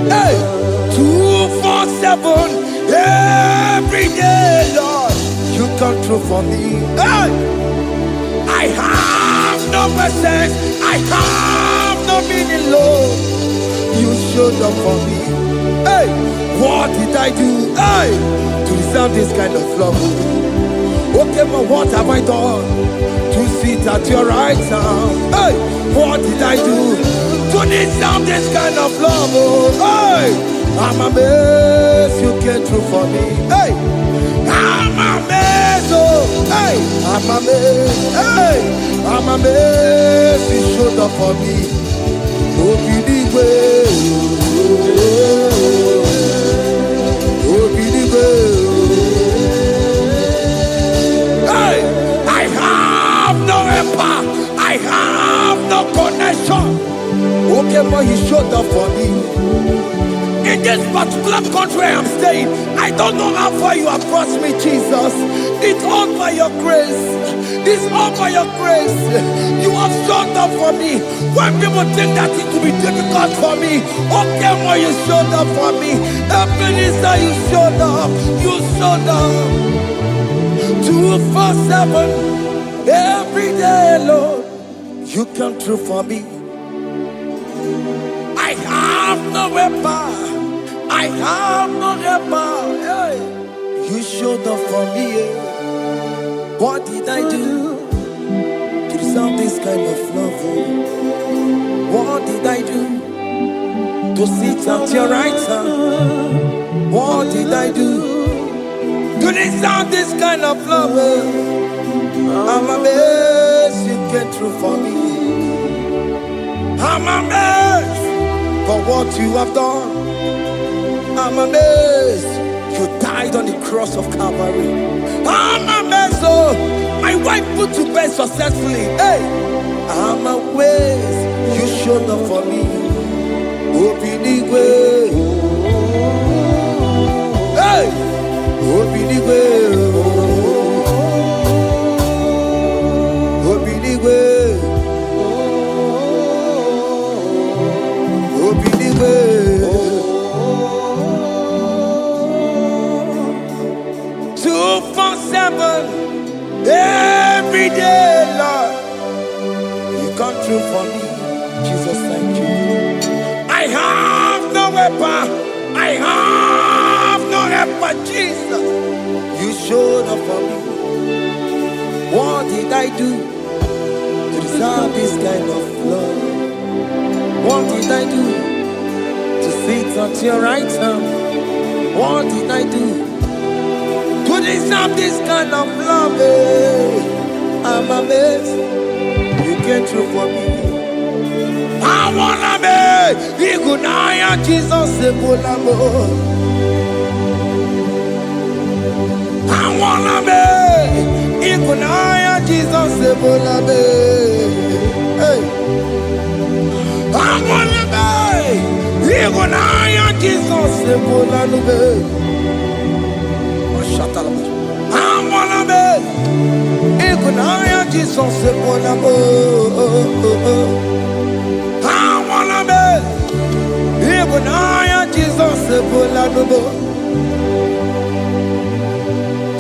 hey, 247 every day, Lord, you come through for me. Hey, I have no message, I have no meaning, Lord. You showed up for me. Hey, what did I do? Hey, to deserve this kind of love? Okay, but what have I done to sit at your right hand? Hey, what did I do to deserve this kind of love? Oh, hey, I'm amazed you came through for me. Hey, I'm amazed. Oh, hey, I'm amazed. Hey, I'm amazed you showed up for me. Oh, believe it. Oh, believe it. Hey, I have no empire. I have no connection. Okay, but he not where I'm staying. I don't know how far you have brought me, Jesus. It's all by your grace. It's all by your grace. You have showed up for me. When people think that it will be difficult for me, okay, more you showed up for me. Ebenezer, you showed up. You showed up. 247 every day, Lord. You come through for me. I have no weapon. I have no weapon. Hey. You showed up for me. What did I do to deserve this kind of love? What did I do to sit at your right hand? What did I do to deserve this kind of love? I'm amazed you came through for me. I'm amazed for what you have done. I'm amazed you died on the cross of Calvary. I'm amazed, oh, my wife put to bed successfully. Hey, I'm amazed you showed up for me. Open the way. Hey, open the way. Open the way. Open the way. 247 every day, Lord. You come through for me, Jesus. Thank you. I have no weapon. I have no weapon, Jesus. You showed up for me. What did I do to deserve this kind of love? What did I do to sit at your right hand? What did I do to deserve this kind of love? I'm amazed you came through for me. I wanna be Igunaya Jesus Ebulamo. I wanna be Igunaya Jesus Ebulamo. Hey, I wanna be Igunaya Jesus Ebulamo. I wanna be Igunaya Jesus Ebulamo. I wanna be Igunaya Jesus Ebulamo.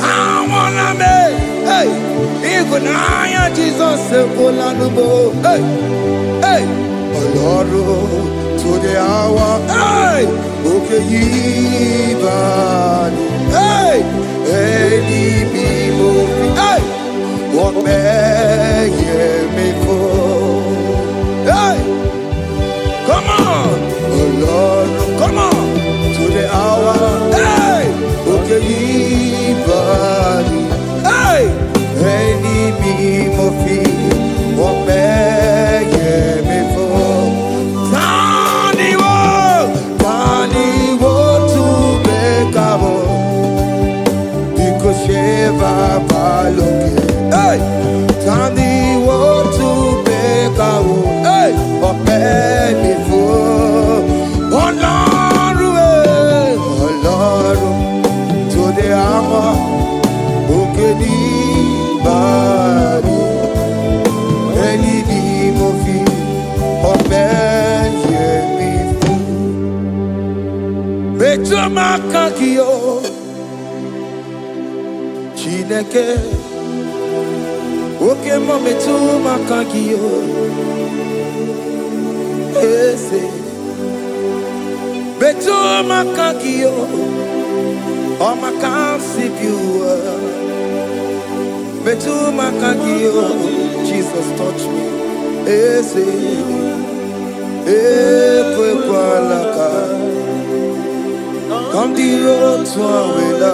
I wanna be, hey, Igunaya Jesus Ebulamo. Hey, hey, Lord, to the hour, hey, okay, hey, any people, hey, what may me for? Hey, come on, oh Lord, come on, to the hour, hey, okay, hey, any people, what may me for? Tani wo to make up. Sheva baloke, hey, Tani wo to beka wo, hey, ope before, oh Lord, to the hour, okay, di bari, any di mofi, ope before, beto makakio. Chineke, oke mame tu makagio, ese, betu makagio, o makasibiwa, betu makagio, Jesus touch me, ese, ekwe kwa laka, come the road to Awela.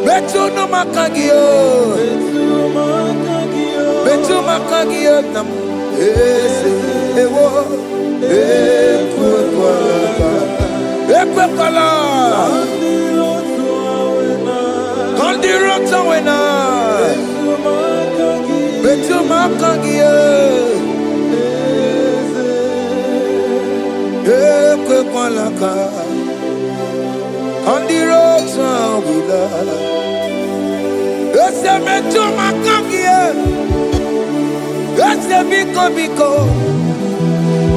Betu no makagio, betu makagio nam, ewo, ekwe kwala, kandiro tawena, betu makagio, ekwe kwala ka. On the road to we love. Yes, I met to my kangia. Yes, I biko.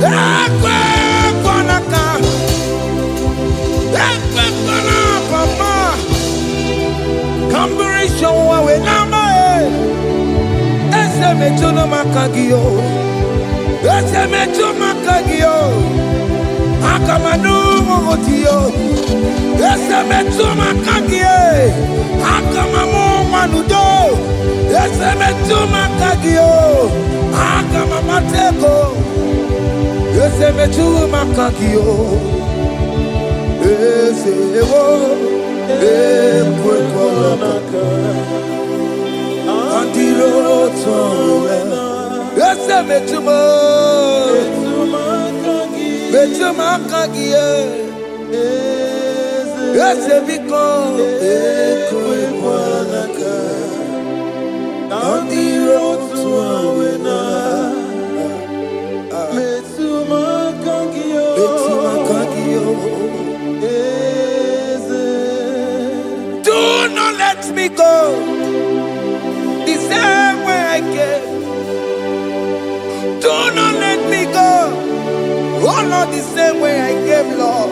Ekwe kwanaka. Ekwe kwana papa. Kamburisho wa we nama e. Yes, I met to my kangio. Yes, I met to my kangio. Akamanu motiyo. Ese metuma kagie, akamamu manudo. Ese metuma kagio, akamamateko. Ese metuma kagio, ese wo, ekwekwamaka. Andiro towe, ese metuma kagie. Yes, because ekwekwalaka on the road to Awena. Metumakagio. Do not let me go the same way I came. Do not let me go. Oh, not the same way I came, Lord.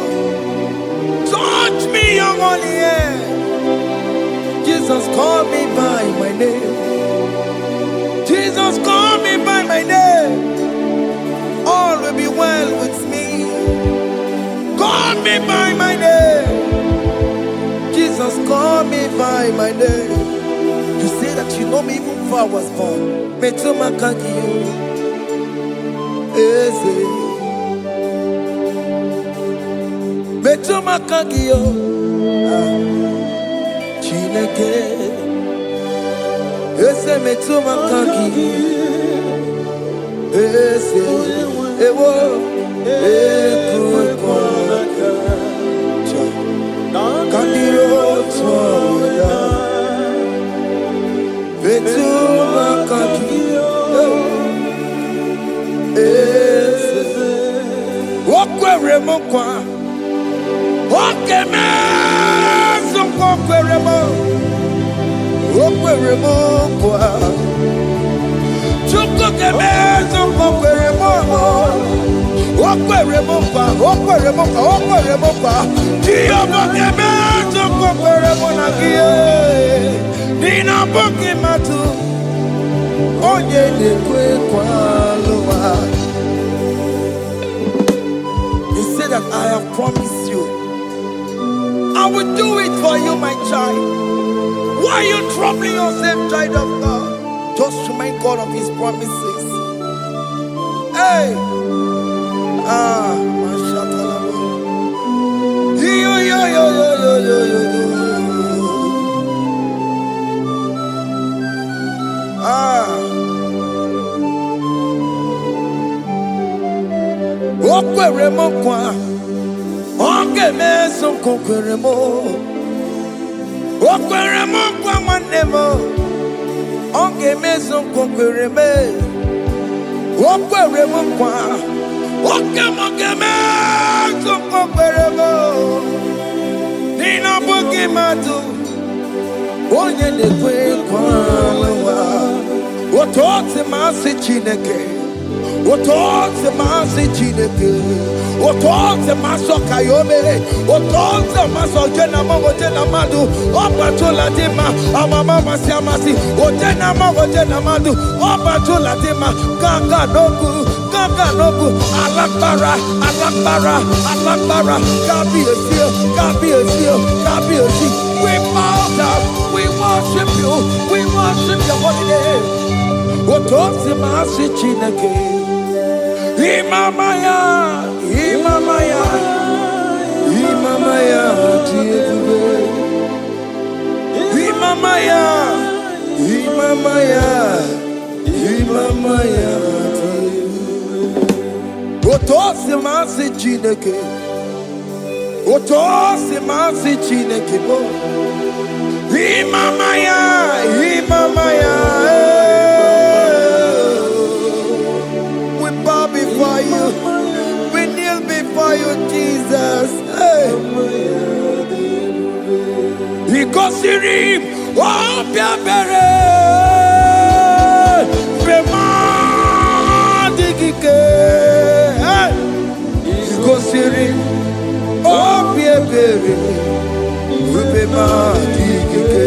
Touch me, young only here. Jesus, call me by my name. Jesus, call me by my name. All will be well with me. Call me by my name. Jesus, call me by my name. You say that you know me even before I was born. Metumakagio. Eze. Metumakagio. Chineke. Ese metumakagio. Ese ewo ekwekwalaka. Kandiro toya. Metumakagio. Ese okweremokwa. Okeme zokweremo. Okweremo kwa. Chukukeme zokweremo. Okweremo kwa. Diyobokeme zokweremo nagie. Nina bokimatu. Onye dekwe kwa loa. He said that I have promised you. I will do it for you, my child. Why are you troubling yourself, child of God? Just remind God of His promises. Hey! Mashallah. Yo. Okweremo kwa. Okeme zokweremo. Okweremo kwa manemo. Okeme zokwereme. Okweremo kwa. Okeme zokweremo. Nina bokimatu. Onye dekwe kwa lawa. Otote masi Chineke. Otote masi Chineke. Otote maso kayome. Otote maso jena madu. Opatola dima. Amama masi. Ojena madu. Opatola dima. Ganga nogu. Alakbara. God be a seal. We bow down. We worship you. We worship your holy name. Otote masi Chineke. Imamaya, Otosi masi Chineke. Imamaya. We bow before you. We kneel before you, Jesus. Hey. Igosirim, Opia Bere, Bema Digike, Igosirim, Opia Bere, Bema Digike,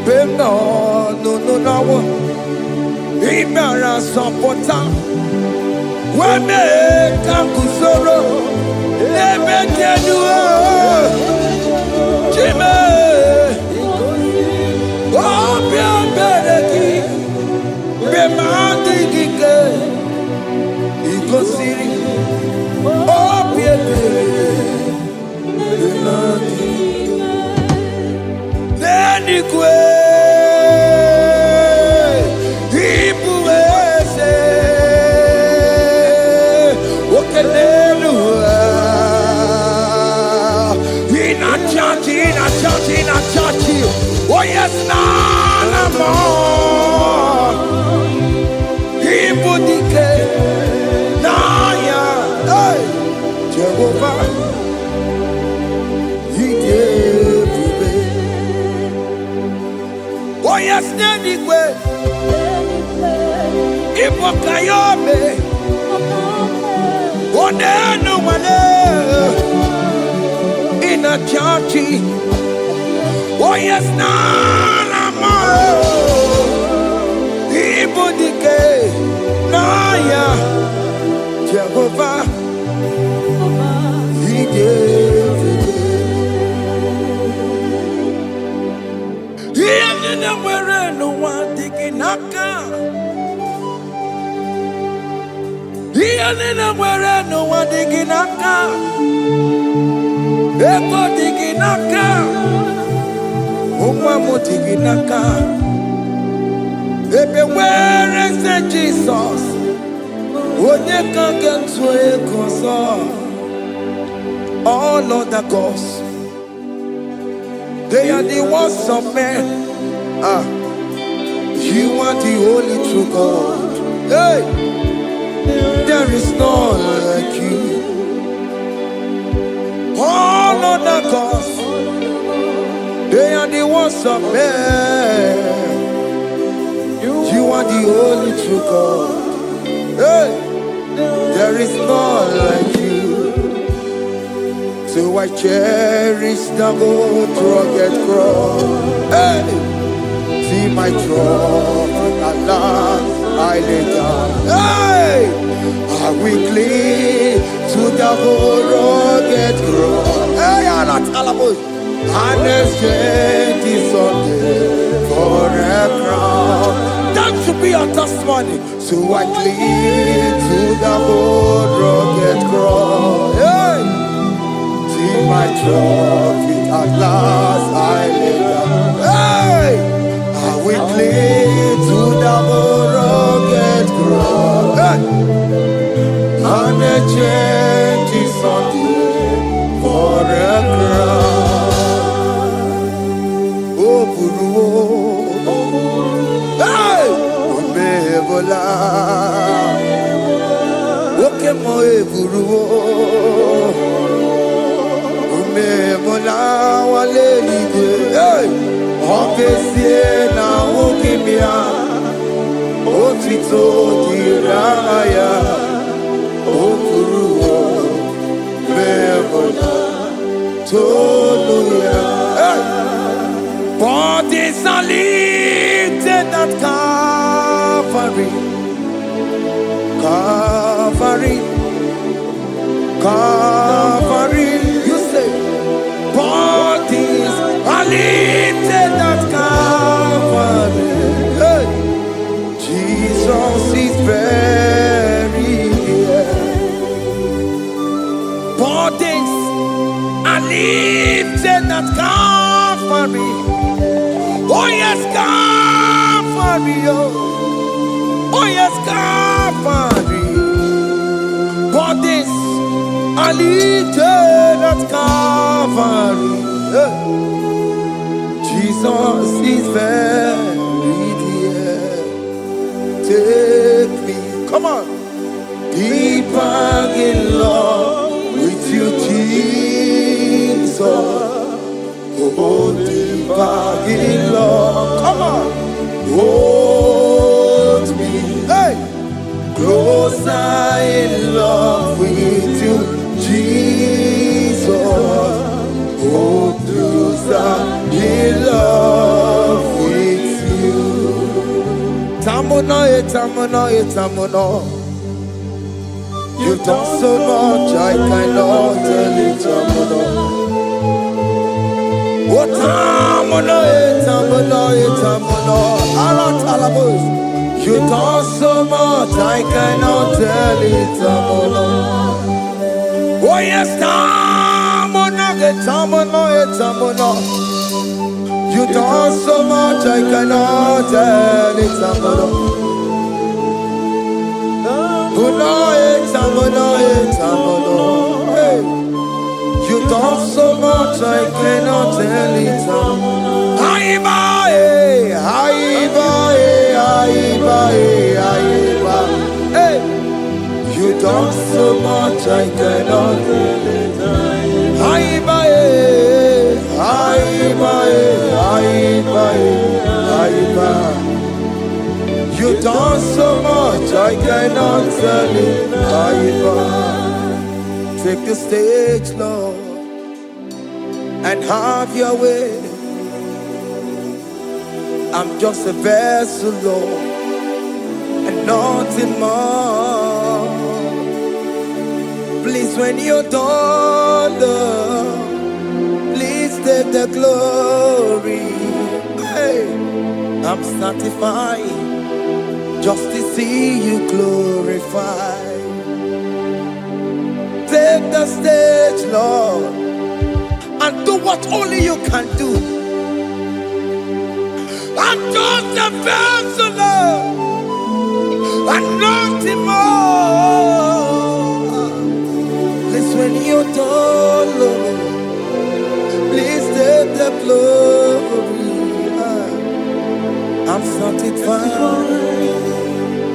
Bema no, Imara Sapota, Weme Kakusoro, Nebekenua, Jime, Opia Bereki, Bemandi Gike, Igosiri, Opia Bereki, Nenikwe. Oh yes, nana more. Igbo dike, naya, hey, Jehovah, he gave me. Oh yes, Nenigwe, Igbo kayobe, oh nenu wale, in a churchy. Oh yes, nana more. Igbo dike, naya, Jehovah, he gave it. He didn't wear no one digging naka. He didn't wear no one digging naka. Ego digging naka. Naka. Where is Jesus? Onye can get to all other gods, they are the works of men. You are the only true God. Hey, there is none like you. All other gods, they are the ones of men. You are the only true God. Hey, there is none like you. So I cherish the gold rugged cross. Hey, see my throne at last I lay down. Hey, I will cling to the gold rugged cross. Hey, I'm not Alamos. And exchange is Sunday for a crown. That should be our testimony. So I cling to the old rugged cross. Hey! See my trophy at last I lay down. Hey! I will cling to the old rugged cross. Hey! And exchange is Sunday for a crown. Hey! Omebola Oke mo eburu Omebola wale igwe Hey! Okesie na okimia Otito diraya Okuru Omebola Toluya Hey! Bodies are lifted at Calvary, Calvary, Calvary. You say, bodies are lifted at Calvary. Hey. Jesus is buried here. Bodies are lifted at Calvary. Oh yes, Calvary, oh yes, Calvary. Bodies are lifted at Calvary. Jesus is buried here. Take me, come on, deeper in love with you, Jesus. Oh, You've done so much, I cannot tell it, What You've done so much, I cannot tell it, Oh yes, You've done so much, I cannot tell it, Hey. You've done so much, I cannot tell it. Hey. You've done so much, I cannot tell it. You've done so much, I cannot tell it. Take the stage, Lord, and have your way. I'm just a vessel, Lord, and nothing more. Please, when you're done, Lord, please take the glory. Hey, I'm satisfied just to see you glorified. Take the stage, Lord, and do what only you can do. I'm just a vessel, Lord, and nothing more. Please, when you're done, Lord, please take the glory. I'm satisfied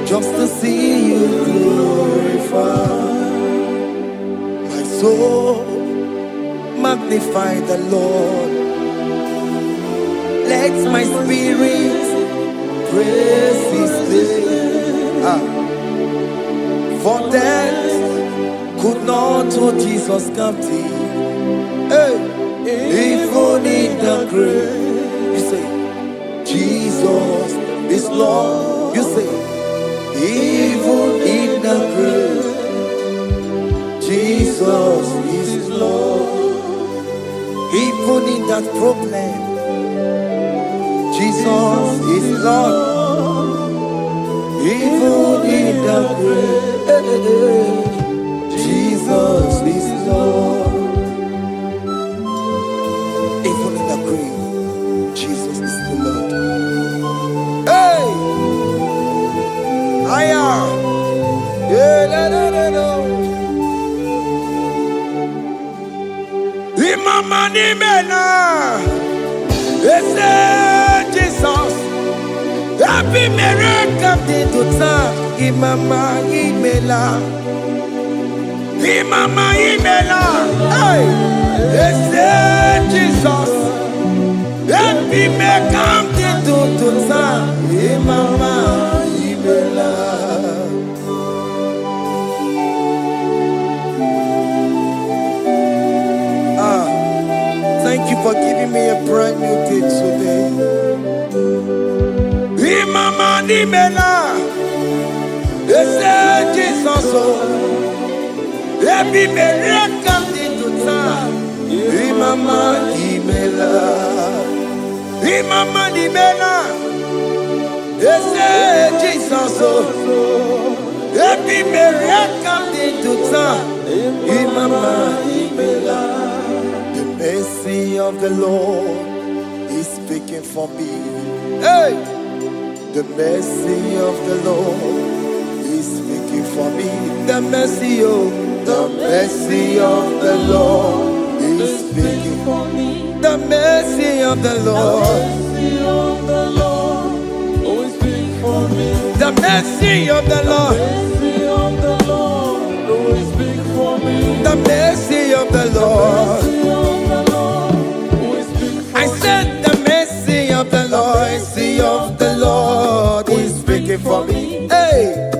just to see you glorified. My soul magnify the Lord. Let my spirit praise His name. For death could not hold Jesus captive. Hey, even in the grave, you say, Jesus is Lord. You say, even in the grave, Jesus is Lord. Even in that problem, Jesus is Lord. Even in the grave, Jesus is Lord. Even in the grave, Jesus is the Lord. Hey! I am. Imama ni mena, Jesus. Happy miracle to time. Imama imela, Imama imela. Hey, Jesus. Happy miracle to time. Imama imela. Thank you for giving me a brand new day today. Imama Nimela, Jesus, every miracle into time. Imama Nimela, Imama Nimela, Jesus, every miracle into time. Imama Nimela. The mercy of the Lord is speaking for me. Hey! The mercy of the Lord is speaking for me. The mercy of the Lord is speaking for me. The mercy of the Lord. The mercy of the Lord. The mercy of the Lord. I said the mercy of the Lord, mercy of the Lord is speaking for me. Hey,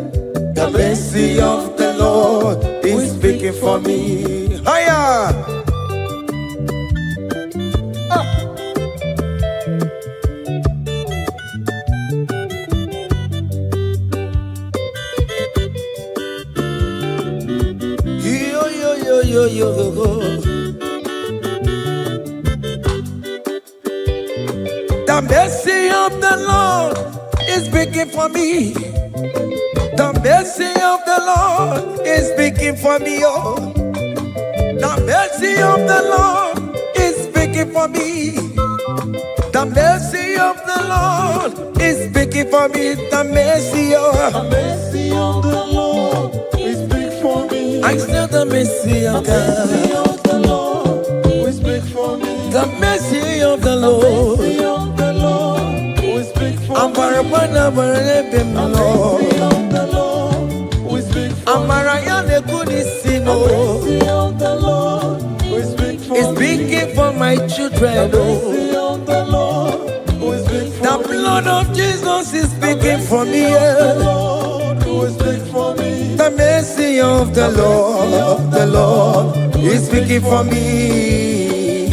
the mercy of the Lord is speaking for me. Hiya. The mercy of the Lord is speaking for me. The mercy of the Lord is speaking for me. Oh, the mercy of the Lord is speaking for me. The mercy of the Lord is speaking for me. The mercy of the Lord is big for me. I still the mercy of God. The mercy of the Lord is big for me. The mercy of the Lord. The mercy of the Lord is big for me. I'm The mercy of the Lord is big for me. The mercy of the Lord is big for me. It's speaking for my children. The mercy of the Lord is big for The me. blood of Jesus is speaking for me. The Lord is big for me. The mercy of the Lord is speaking for me.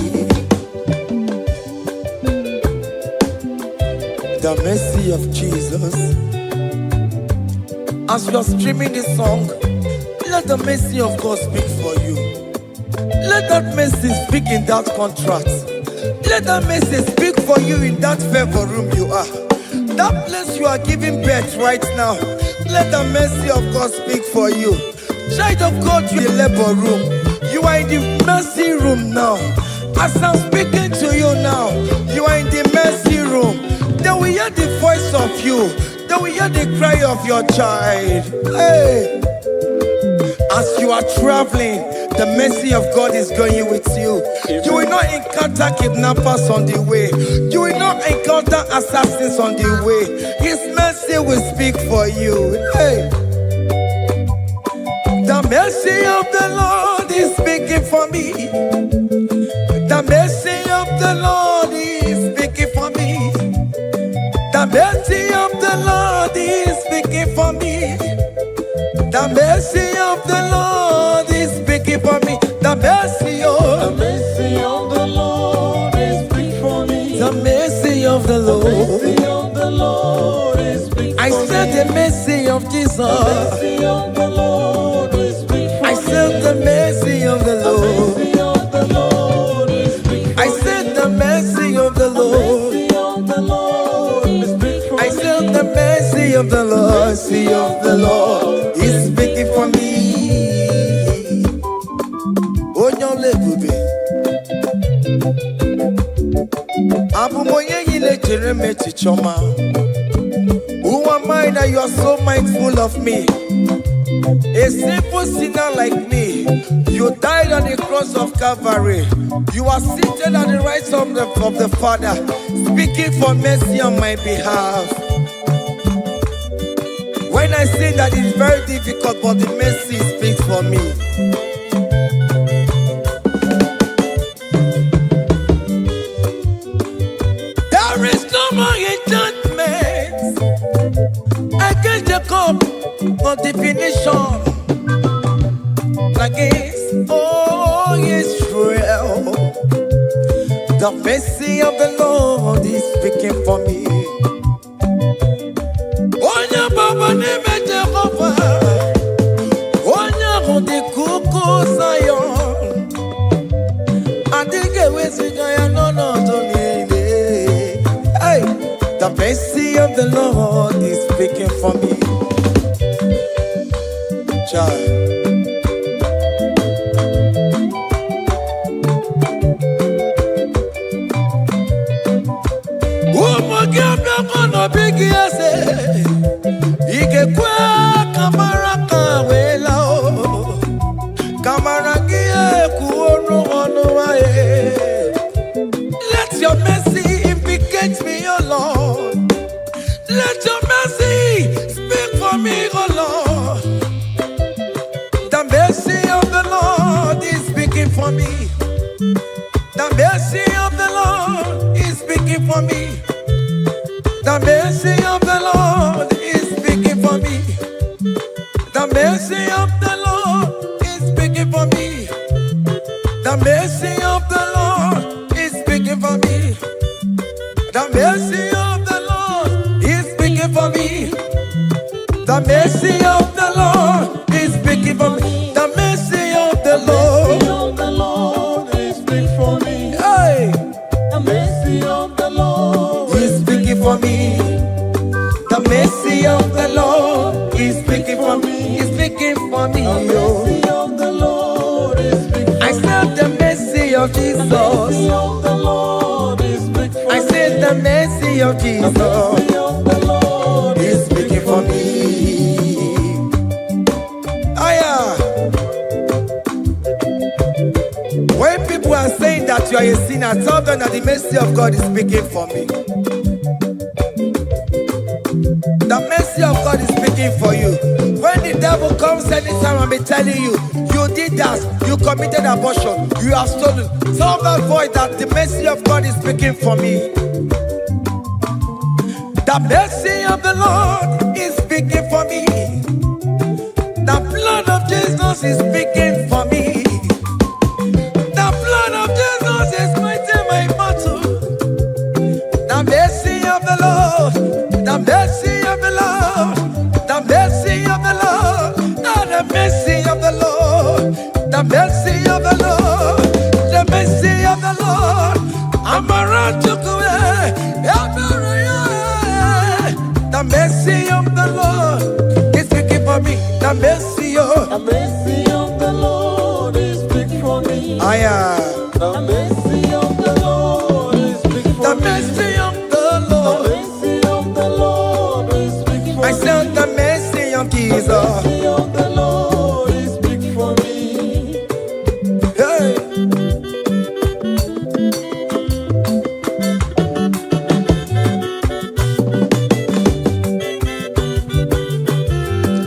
The mercy of Jesus. As you are streaming this song, let the mercy of God speak for you. Let that mercy speak in that contract. Let that mercy speak for you in that favor room you are. That place you are giving birth right now. Let the mercy of God speak for you. Child of God, you in the labor room. You are in the mercy room now. As I'm speaking to you now, you are in the mercy room. They will hear the voice of you. They will hear the cry of your child. Hey. As you are traveling, the mercy of God is going with you. You will not encounter kidnappers on the way. You will not encounter assassins on the way. His mercy will speak for you. Hey. The mercy of the Lord is speaking for me. The mercy of the Lord is speaking for me. The mercy of the Lord is speaking for me. The mercy of the Lord is speaking for me. The mercy of the Lord is big for me. the mercy of the The Lord. mercy of the Lord is big for me. I said the mercy of Jesus. The mercy of the Lord is big for me. I said the mercy of the The Lord. mercy of the Lord is big for me. I said the mercy of the Lord. The mercy of the Lord is big for me. I said the mercy of the Lord. Mercy of the Lord is speaking for me. Onyole bube. Abumoye yile jereme chichoma. Who am I that you are so mindful of me? A simple sinner like me. You died on the cross of Calvary. You are seated at the right side of the Father, speaking for mercy on my behalf. When I say that it's very difficult, but the mercy speaks for me. There is no more enchantment against Jacob, no definition against all Israel. The mercy of the Lord is speaking for me. Onya baba neme Jehovah, onya hondi kuku Zion. Adige wesigaya no tonile. Hey, the mercy of the Lord is speaking for me. Child. Big yes, Ike kwa kamara kawela o kamara gie kuonu onu wae. Let your mercy implicate me, O Lord. Let your mercy speak for me, O Lord. The mercy of the Lord is speaking for me. The mercy of the Lord is speaking for me. The mercy of the Lord is speaking for me. The mercy of the Lord is speaking for me. The mercy of the Lord is speaking for me. The mercy of the Lord is speaking for me. The mercy of the Lord is speaking for me. The mercy of the Lord. for me. The mercy of the Lord is speaking for me. I said the mercy of The Jesus. mercy of the Lord is speaking for me. I said the mercy of The Jesus mercy of the Lord is speaking for me. Aya. When people are saying that you are a sinner, tell them that the mercy of God is speaking for me. The mercy of God is speaking for you. When the devil comes anytime and be telling you, you did that, you committed abortion, you have stolen, tell that voice that the mercy of God is speaking for me. The mercy of the Lord is speaking for me. The blood of Jesus is speaking for me. The blood of Jesus is fighting my battle. The mercy of the Lord, the mercy of the Lord, the mercy of the Lord, the mercy of the Lord, the mercy of the Lord, the mercy of the Lord. I'm around to go away. The mercy of the Lord is speaking for me. The mercy of The mercy of the Lord is speaking for me. I am. The mercy of the Lord is speaking for The me. mercy of the The Lord. mercy of the Lord is speaking for I me. said the mercy of The Jesus. mercy of the Lord is speaking for me. Hey.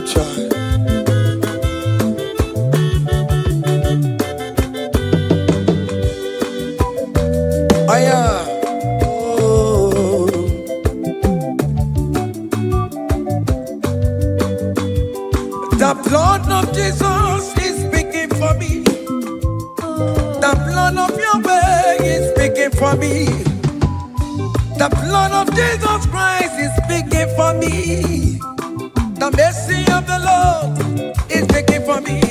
Child. I am. Oh. The blood of Jesus is speaking for me. The blood of Yahweh is speaking for me. The blood of Jesus Christ is speaking for me. The mercy of the Lord is speaking for me.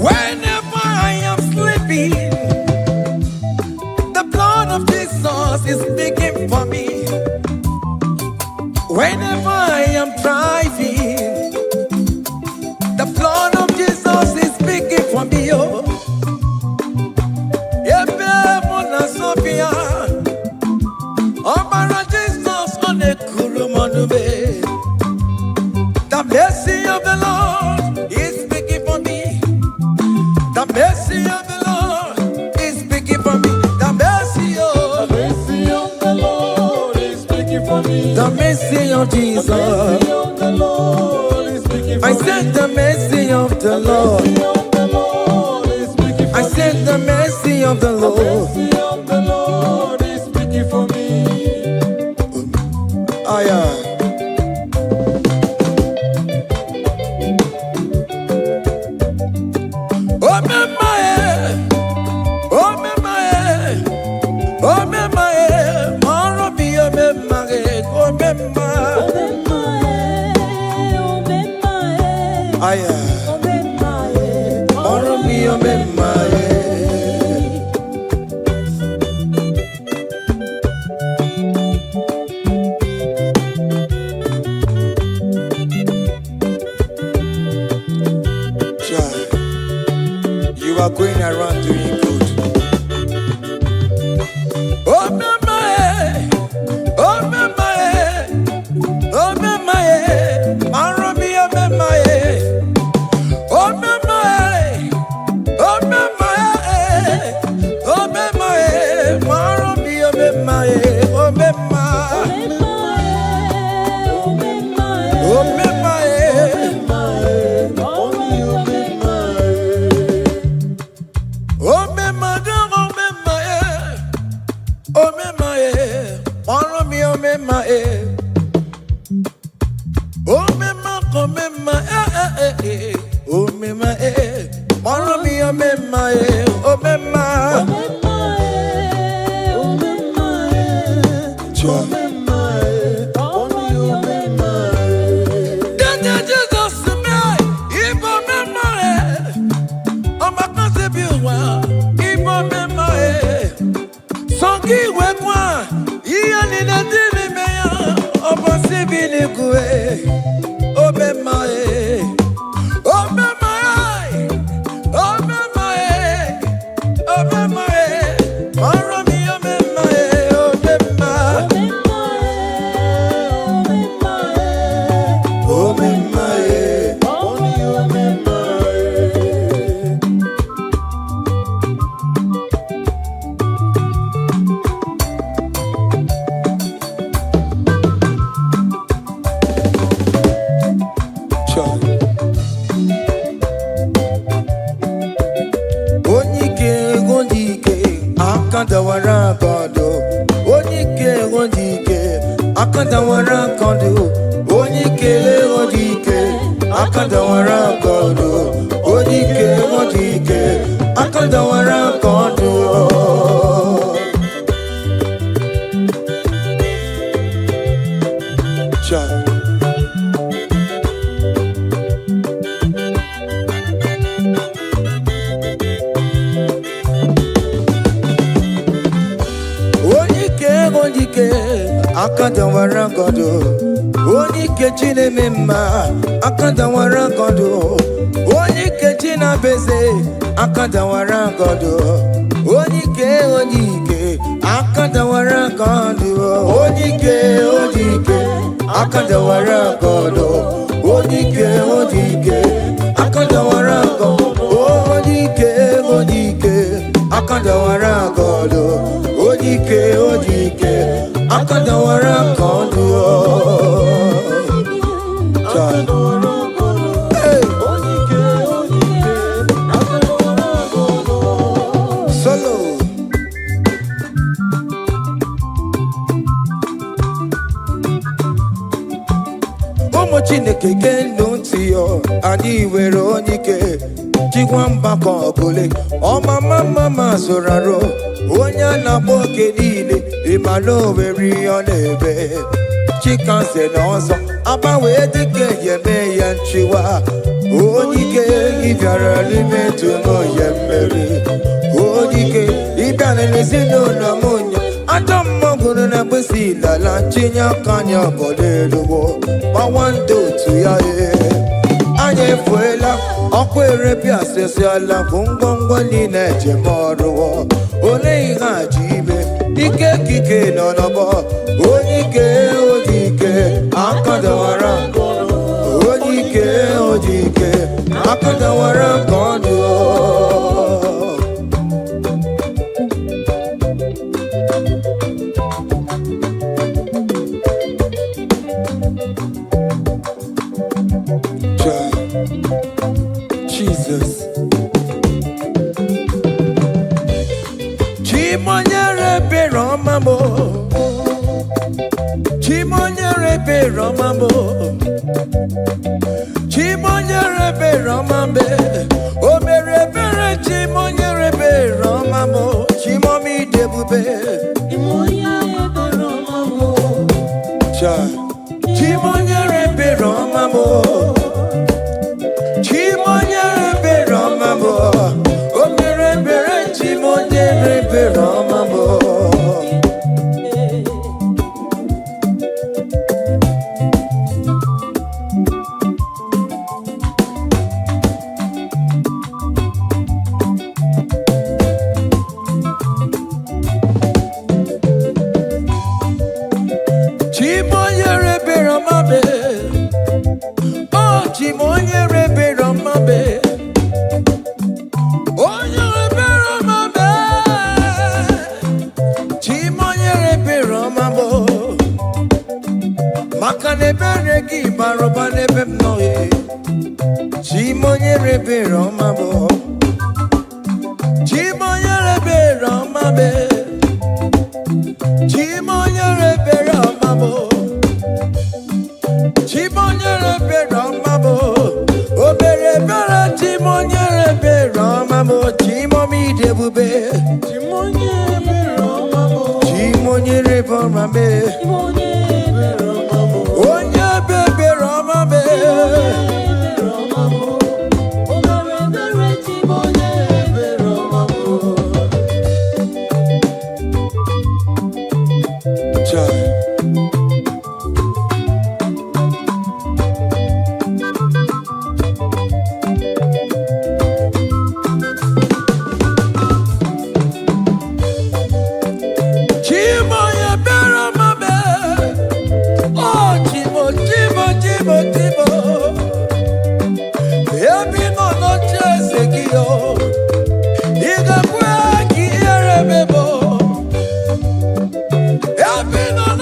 Whenever I am sleeping, the blood of Jesus is speaking for me. Whenever I am driving, the blood of Jesus is speaking for me. Oh, Ebe Mona Sophia, Obara Jesus on the Kurumanube. The mercy of the Lord is speaking for me. The mercy of the Lord is speaking for me. The mercy The of mercy of the Lord is speaking for me. the mercy of The Jesus. mercy of the Lord is speaking for I me. said the mercy of the The Lord. mercy of the Lord is speaking for I me. said the mercy of the The Lord. mercy of the Lord is speaking for me. I am. Oh, me, my, oh, me, my, oh, me, my, oh, me, oh, me, my, oh, me, my. I am. Oh, me, oh, me, my. Child, you are going around doing good. Oh, me, my, oh, me, my, oh, me, my, oh, me, oh, me, my. Oh, me, my, oh, me, my, oh, me, my, oh, me, oh, me, my, oh, me, my, oh, me, my. Oh, me, madam, oh, me, my, oh, me, my, oh, me, oh, me, my, oh, me, ma, oh, me, ma, oh, me, ma, oh, me, oh, me, ma, oh, me, ma. Sure. Dada Jesus, me, Igbo, me, ma, oh, my cousin, be well, Igbo, me, ma, Songi, we, kwa, iya, ni, na, dili, me, oh, bosi, bi, ni, kue. Oh, me, ma, akadawara kondo onike odike akadawara kondo onike odike akadawara kondo onike odike akadawara kondo. Akadawara kondo onike chineme mma akadawara kondo onike chinabeze akadawara kondo onike odike akadawara kondo onike odike akadawara kondo onike odike akadawara kondo onike odike akadawara kondo onike odike akadawara kondo. Solo. Omo Chineke kendo ntiyo ani were onike chikwa mbako ogole ọma mama soraro onye na-agba oke niile ịmala oweri ọ na-ebe chikanse na ọzọ agbanwe dịka yeme ya nchiwa onike ịbịara n'ime tụnụ ya mmeri onike ịbịara n'ezinụlọ m onye ajọ mmọgwụrụ na mgbesi ilala chinye aka anya ọbọdọ eluwo gbawa ndị otu ya anyị efuela ọkụ erepịa asịsịala bụ ngwongwo niile ejem ọrụwo ole ihe a ji ime ike kike nọ n'ọgbọ onike odike akadawara onike odike akadawara kondo. Jesus. Chimonyere Romamo, Chimonyere Romamo, Chimonyere Romambe, Omere Bere Chimonyere Romamo, Chimomi Debube, Chimonyere Romamo, Chimonyere Romamo, Chimonyere Romamo, Omere Bere Chimonyere Romamo. Chimonyere Romabe, oh Chimonyere Romabe, oh Nyere Romabe, Chimonyere Romabo, Makane Beregi Baroba Nebem Noe, Chimonyere Romabo, Chimonyere Romabe, Chimonyere Romabo. Chimonyere Romamo, Obere Bera Chimonyere Romamo, Chimomi Debube, Chimonyere Romamo, Chimonyere Romame, Chimonyere Romamo, Onya Bebe Romame, Romamo, Obere Bera Chimonyere Romamo. I've been on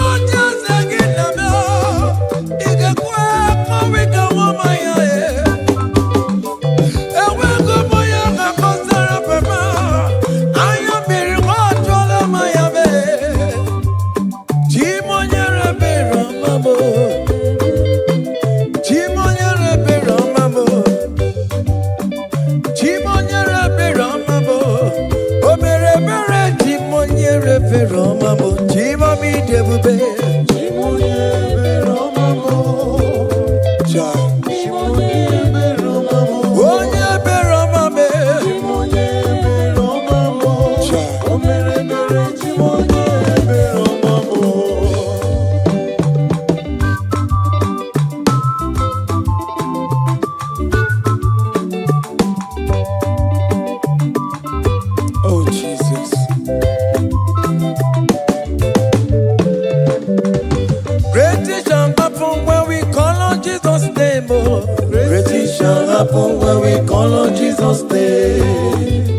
happen when we call on Jesus' name.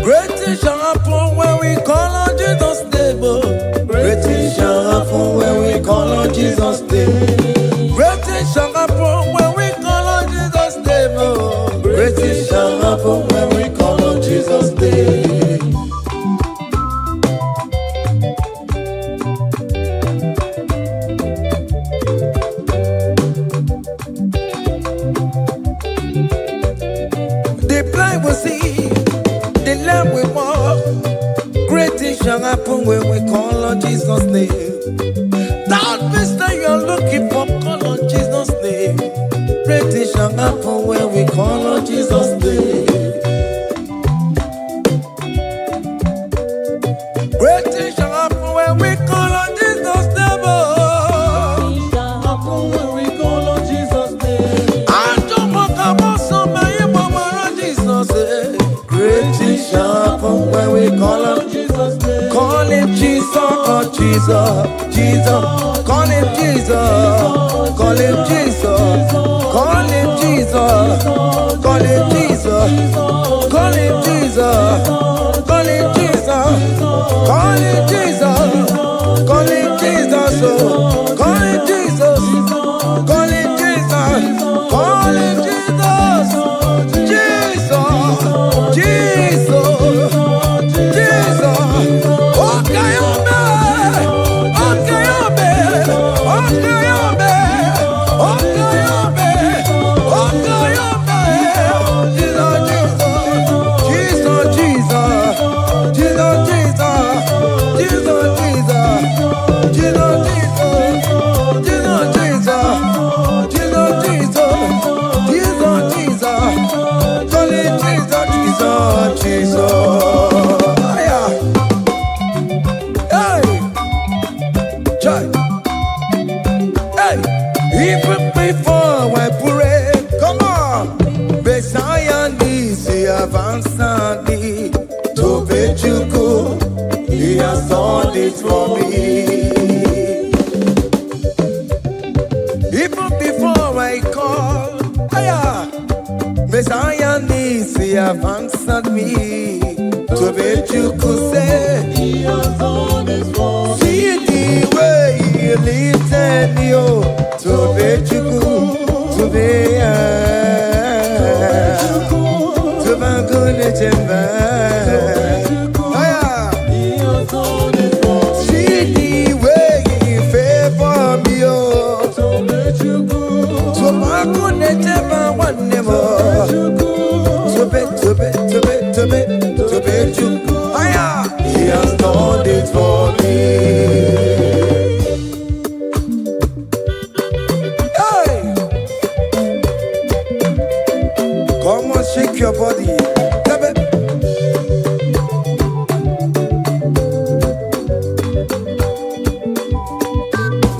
Great things shall happen when we call on Jesus' name. Great things shall happen when we call on Jesus' name. Great things shall happen when we call on Jesus' name. Great things shall happen when we call on Jesus' name. The blind will see, the lame will walk. Great things shall happen when we call on Jesus' name. That mister you're looking for, call on Jesus' name. Great things shall happen when we call on Jesus' name. Great things shall happen when we call on Jesus' name. Happen when we call on Jesus' name. I don't want to go somebody, Mama, Jesus. Great things shall happen when we call on Jesus' name. Call him Jesus, oh Jesus, Jesus. Call him Jesus, call him Jesus, call him Jesus, call him Jesus, call him Jesus, call him Jesus, call him Jesus, call him Jesus, call him Jesus, call him Jesus, call him Jesus, Jesus, Jesus, okay, even before I pray, come on. Messiah needs to answered me. To bet you go, he has done it for me. Even before I call, Messiah needs to answered me. To bet you could say, he has done it for me. See the way he lifted me, oh. To bet you go, to be to my goodness and see the way he favor me, oh. To bet you go, to my goodness and one never. To bet you go, he has done it for me. Come on, shake your body.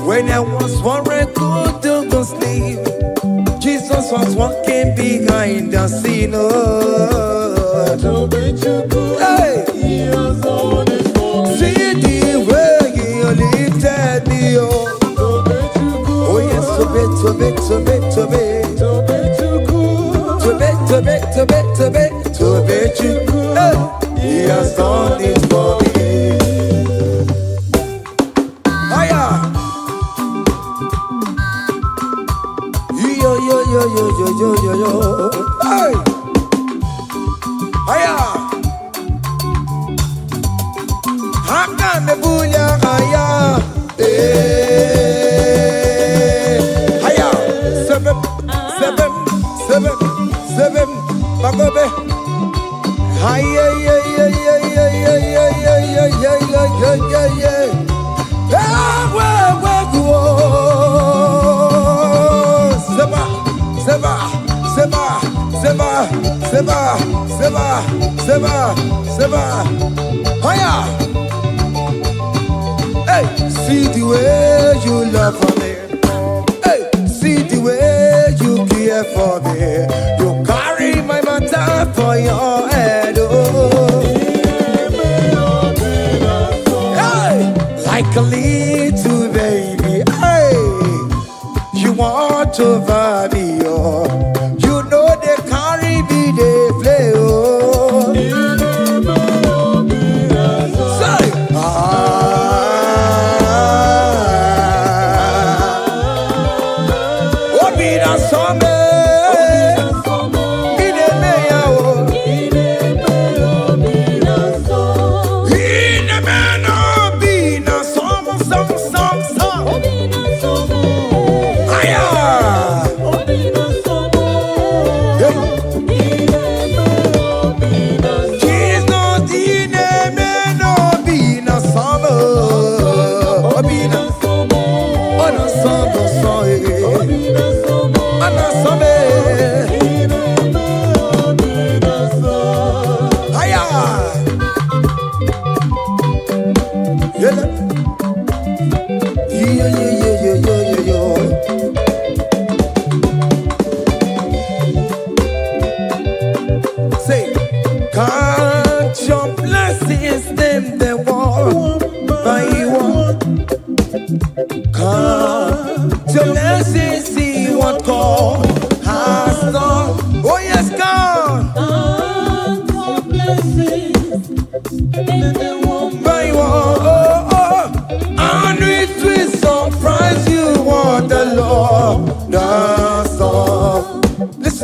When I was worried, couldn't go sleep, Jesus was walking behind the scene. Hey, see the way he lifted me. Oh yes, to bet. To bet you, he has done it for me. Hiya, yo. Hey, hiya, hanga me bunya hiya, hiya, seven, bagobe. Hiya, hey, see the way you love for me. Hey, see the way you care for me. You carry my matter for your head. Oh, hey, like a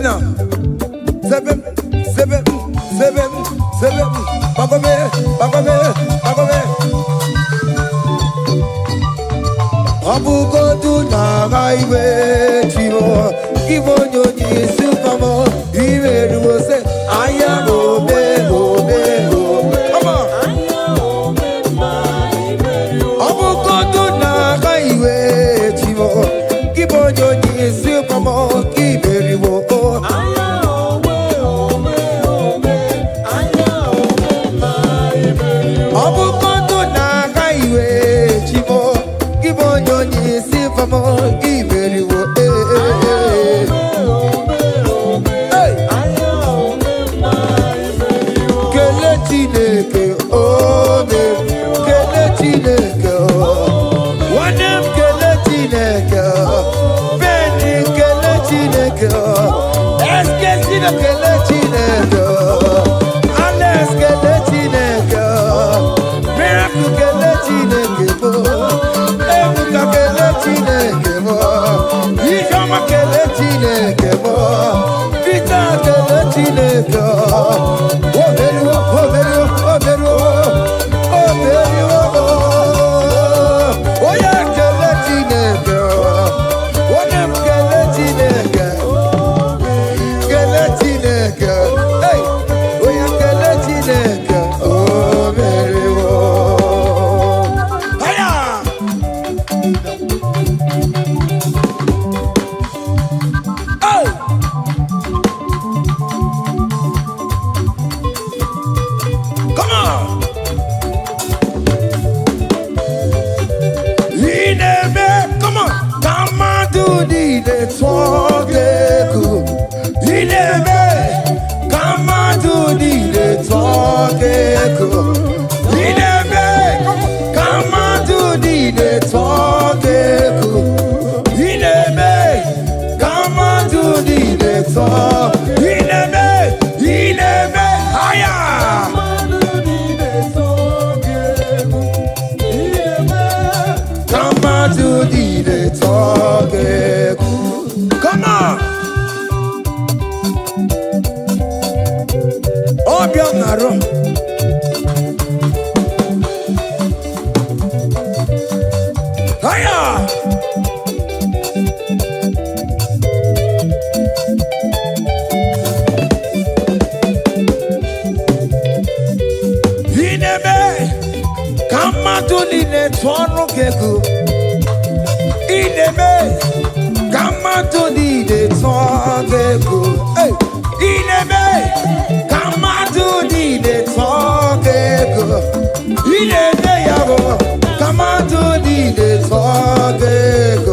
Listen now. Seven. Bagome. Abugodu na highway chivo. Gibonyo ni supamo. Imeru se aya obe. Come on. Abugodu na highway chivo. Gibonyo ni supamo. Imeru Abugodu na highway chivo. Gibonyo ni supamo. Imeru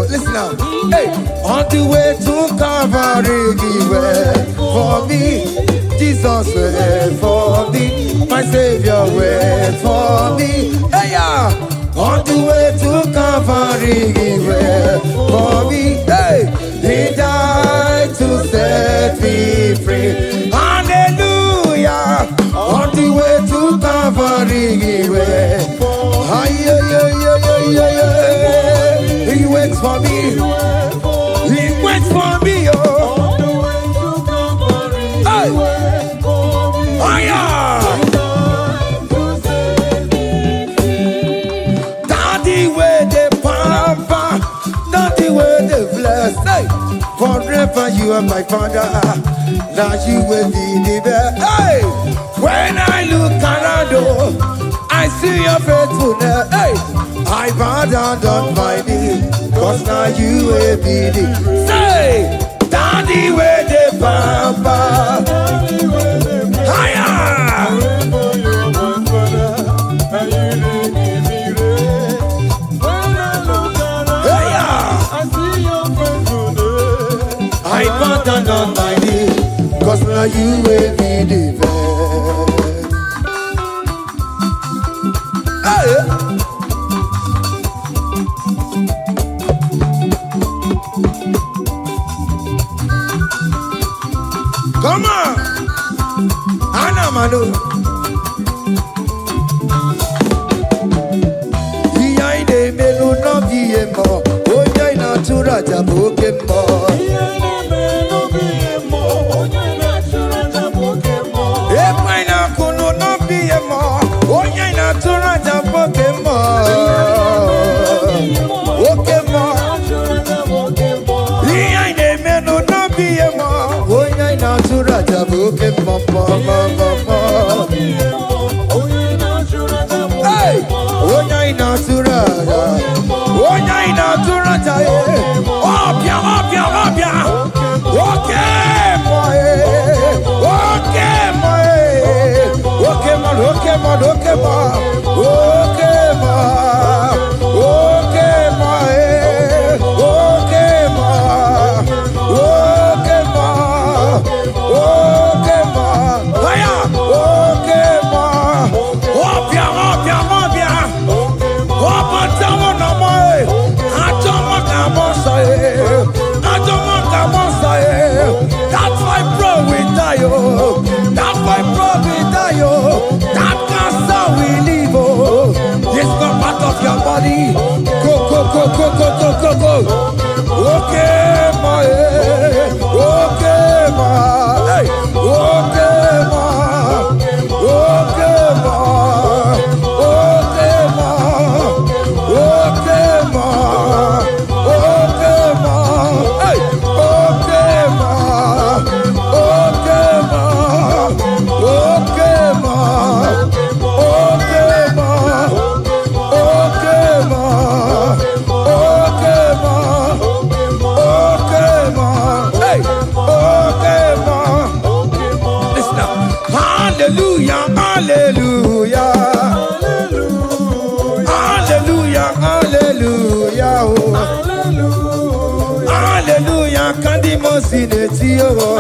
Listen now. Hey, on the way to Calvary, he went for me. Jesus went for me. My Savior went for me. Hey, yeah. On the way to Calvary, he went for me. Hey, he died to set me free. Hallelujah. On the way to Calvary, he went. He waits for me. He waits for me. Oh, hey. Oh yeah. Daddy where the pampa, daddy where the bless. Hey, forever you are my father. Now you will be the best. Hey, when I look around, I see your faithfulness. Hey, I bow down on my knees, cause now you will be the. Say, daddy where the pampa. Higher. I bow down on my knees, cause now you will be the best. Come on, Anna Manu. Iyaide melu no biemo, oya ina tura jabo kemo. Iyaide melu biemo, okay, mama. Hey, onya inatura, onya inatura taye. Opia, opia, opia. Okay, boy, okay, boy, okay, man, okay, man, okay, man, okay, man, okay, man, okay, man, okay, man, okay, man, aya, okay, man, opia, opia, opia, opia, tawo na moi, atomo kamosaye. That's why bro we die, oh. That's why bro we die, oh. That cancer we live, oh. It's not part of your body. Go, go, go, go, go, go, go, go. Okay, my, okay, my, hey, okay, my, okay, my, okay, my, okay, my, okay, my, hey. Hallelujah, hallelujah, hallelujah, hallelujah, oh. Hallelujah, kandi mosineti, oh.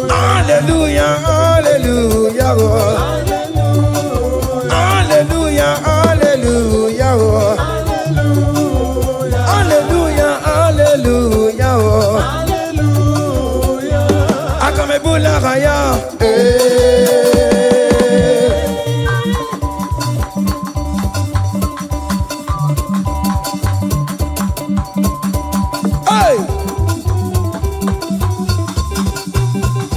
Hallelujah, hallelujah, oh. Hallelujah, hallelujah, oh. Hallelujah, hallelujah, oh. Akamebula raya. Hey!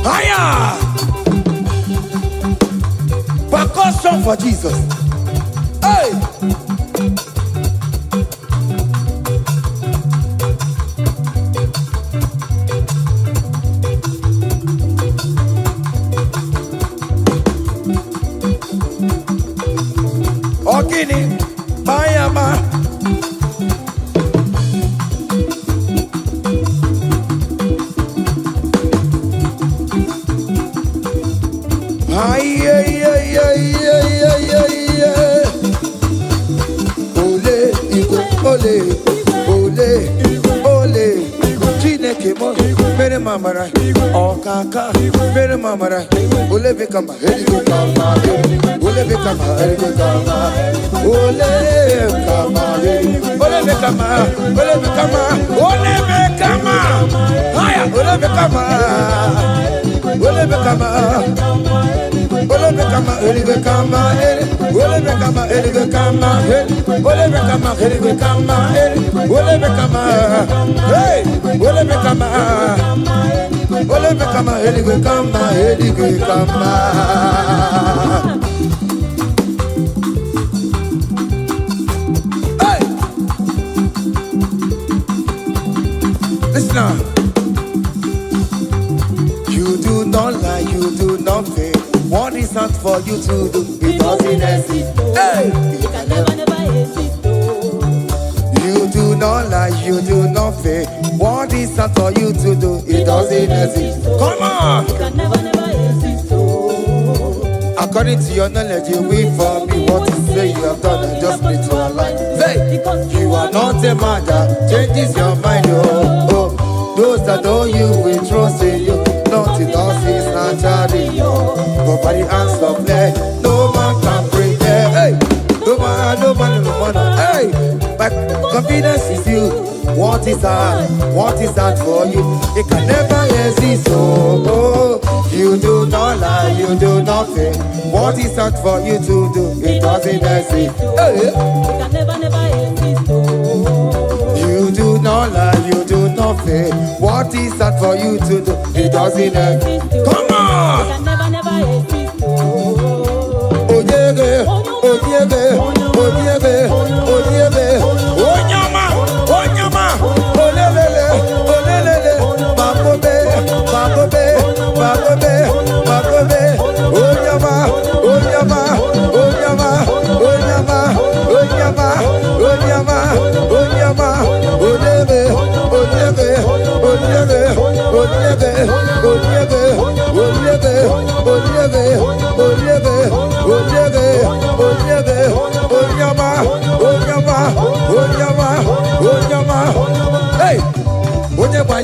Higher! Percussion for Jesus. Hey! Ogini, Bayama. Ay, ay, ay, ay, ay, ay, ay, ay. Ole, Igbo, ole, ole, ole. Chineke mo, mere mamara. Okaka, mere mamara. Ole bekama, heli kama, ole bekama, heli kama, ole kama, ole bekama, ole bekama, ole bekama. Haya, ole bekama, ole bekama. Ole bekama, heli kama, ole bekama, heli kama, ole bekama, heli kama, ole bekama, hey, ole bekama. Ole bekama, heli kama, heli kama. Hey, listen now. You do not lie, you do not fail. What is not for you to do? It doesn't exist. Hey, it can never exist. You do not lie, you do not fail. What is not for you to do? It doesn't exist. Come on! It can never exist. According to your knowledge, you will for me. What you say you have done, I just need to align. Say, you are not a man that changes your mind, oh, oh. Those that know you will trust in you. Nothing else is naturally, oh. But by the hands of flesh, no man can break them. Hey, no man, no man, no man. Hey, my confidence is you. What is that? What is that for you? It can never exist, oh, oh. You do not lie, you do not fail. What is that for you to do? It doesn't exist. Hey. It can never exist. You do not lie, you do not fail. What is that for you to do? It doesn't exist. Come on! It can never exist. Oh yeah, oh yeah, oh yeah, oh yeah, oh nyama, oh lelele, babobe, babobe, babobe,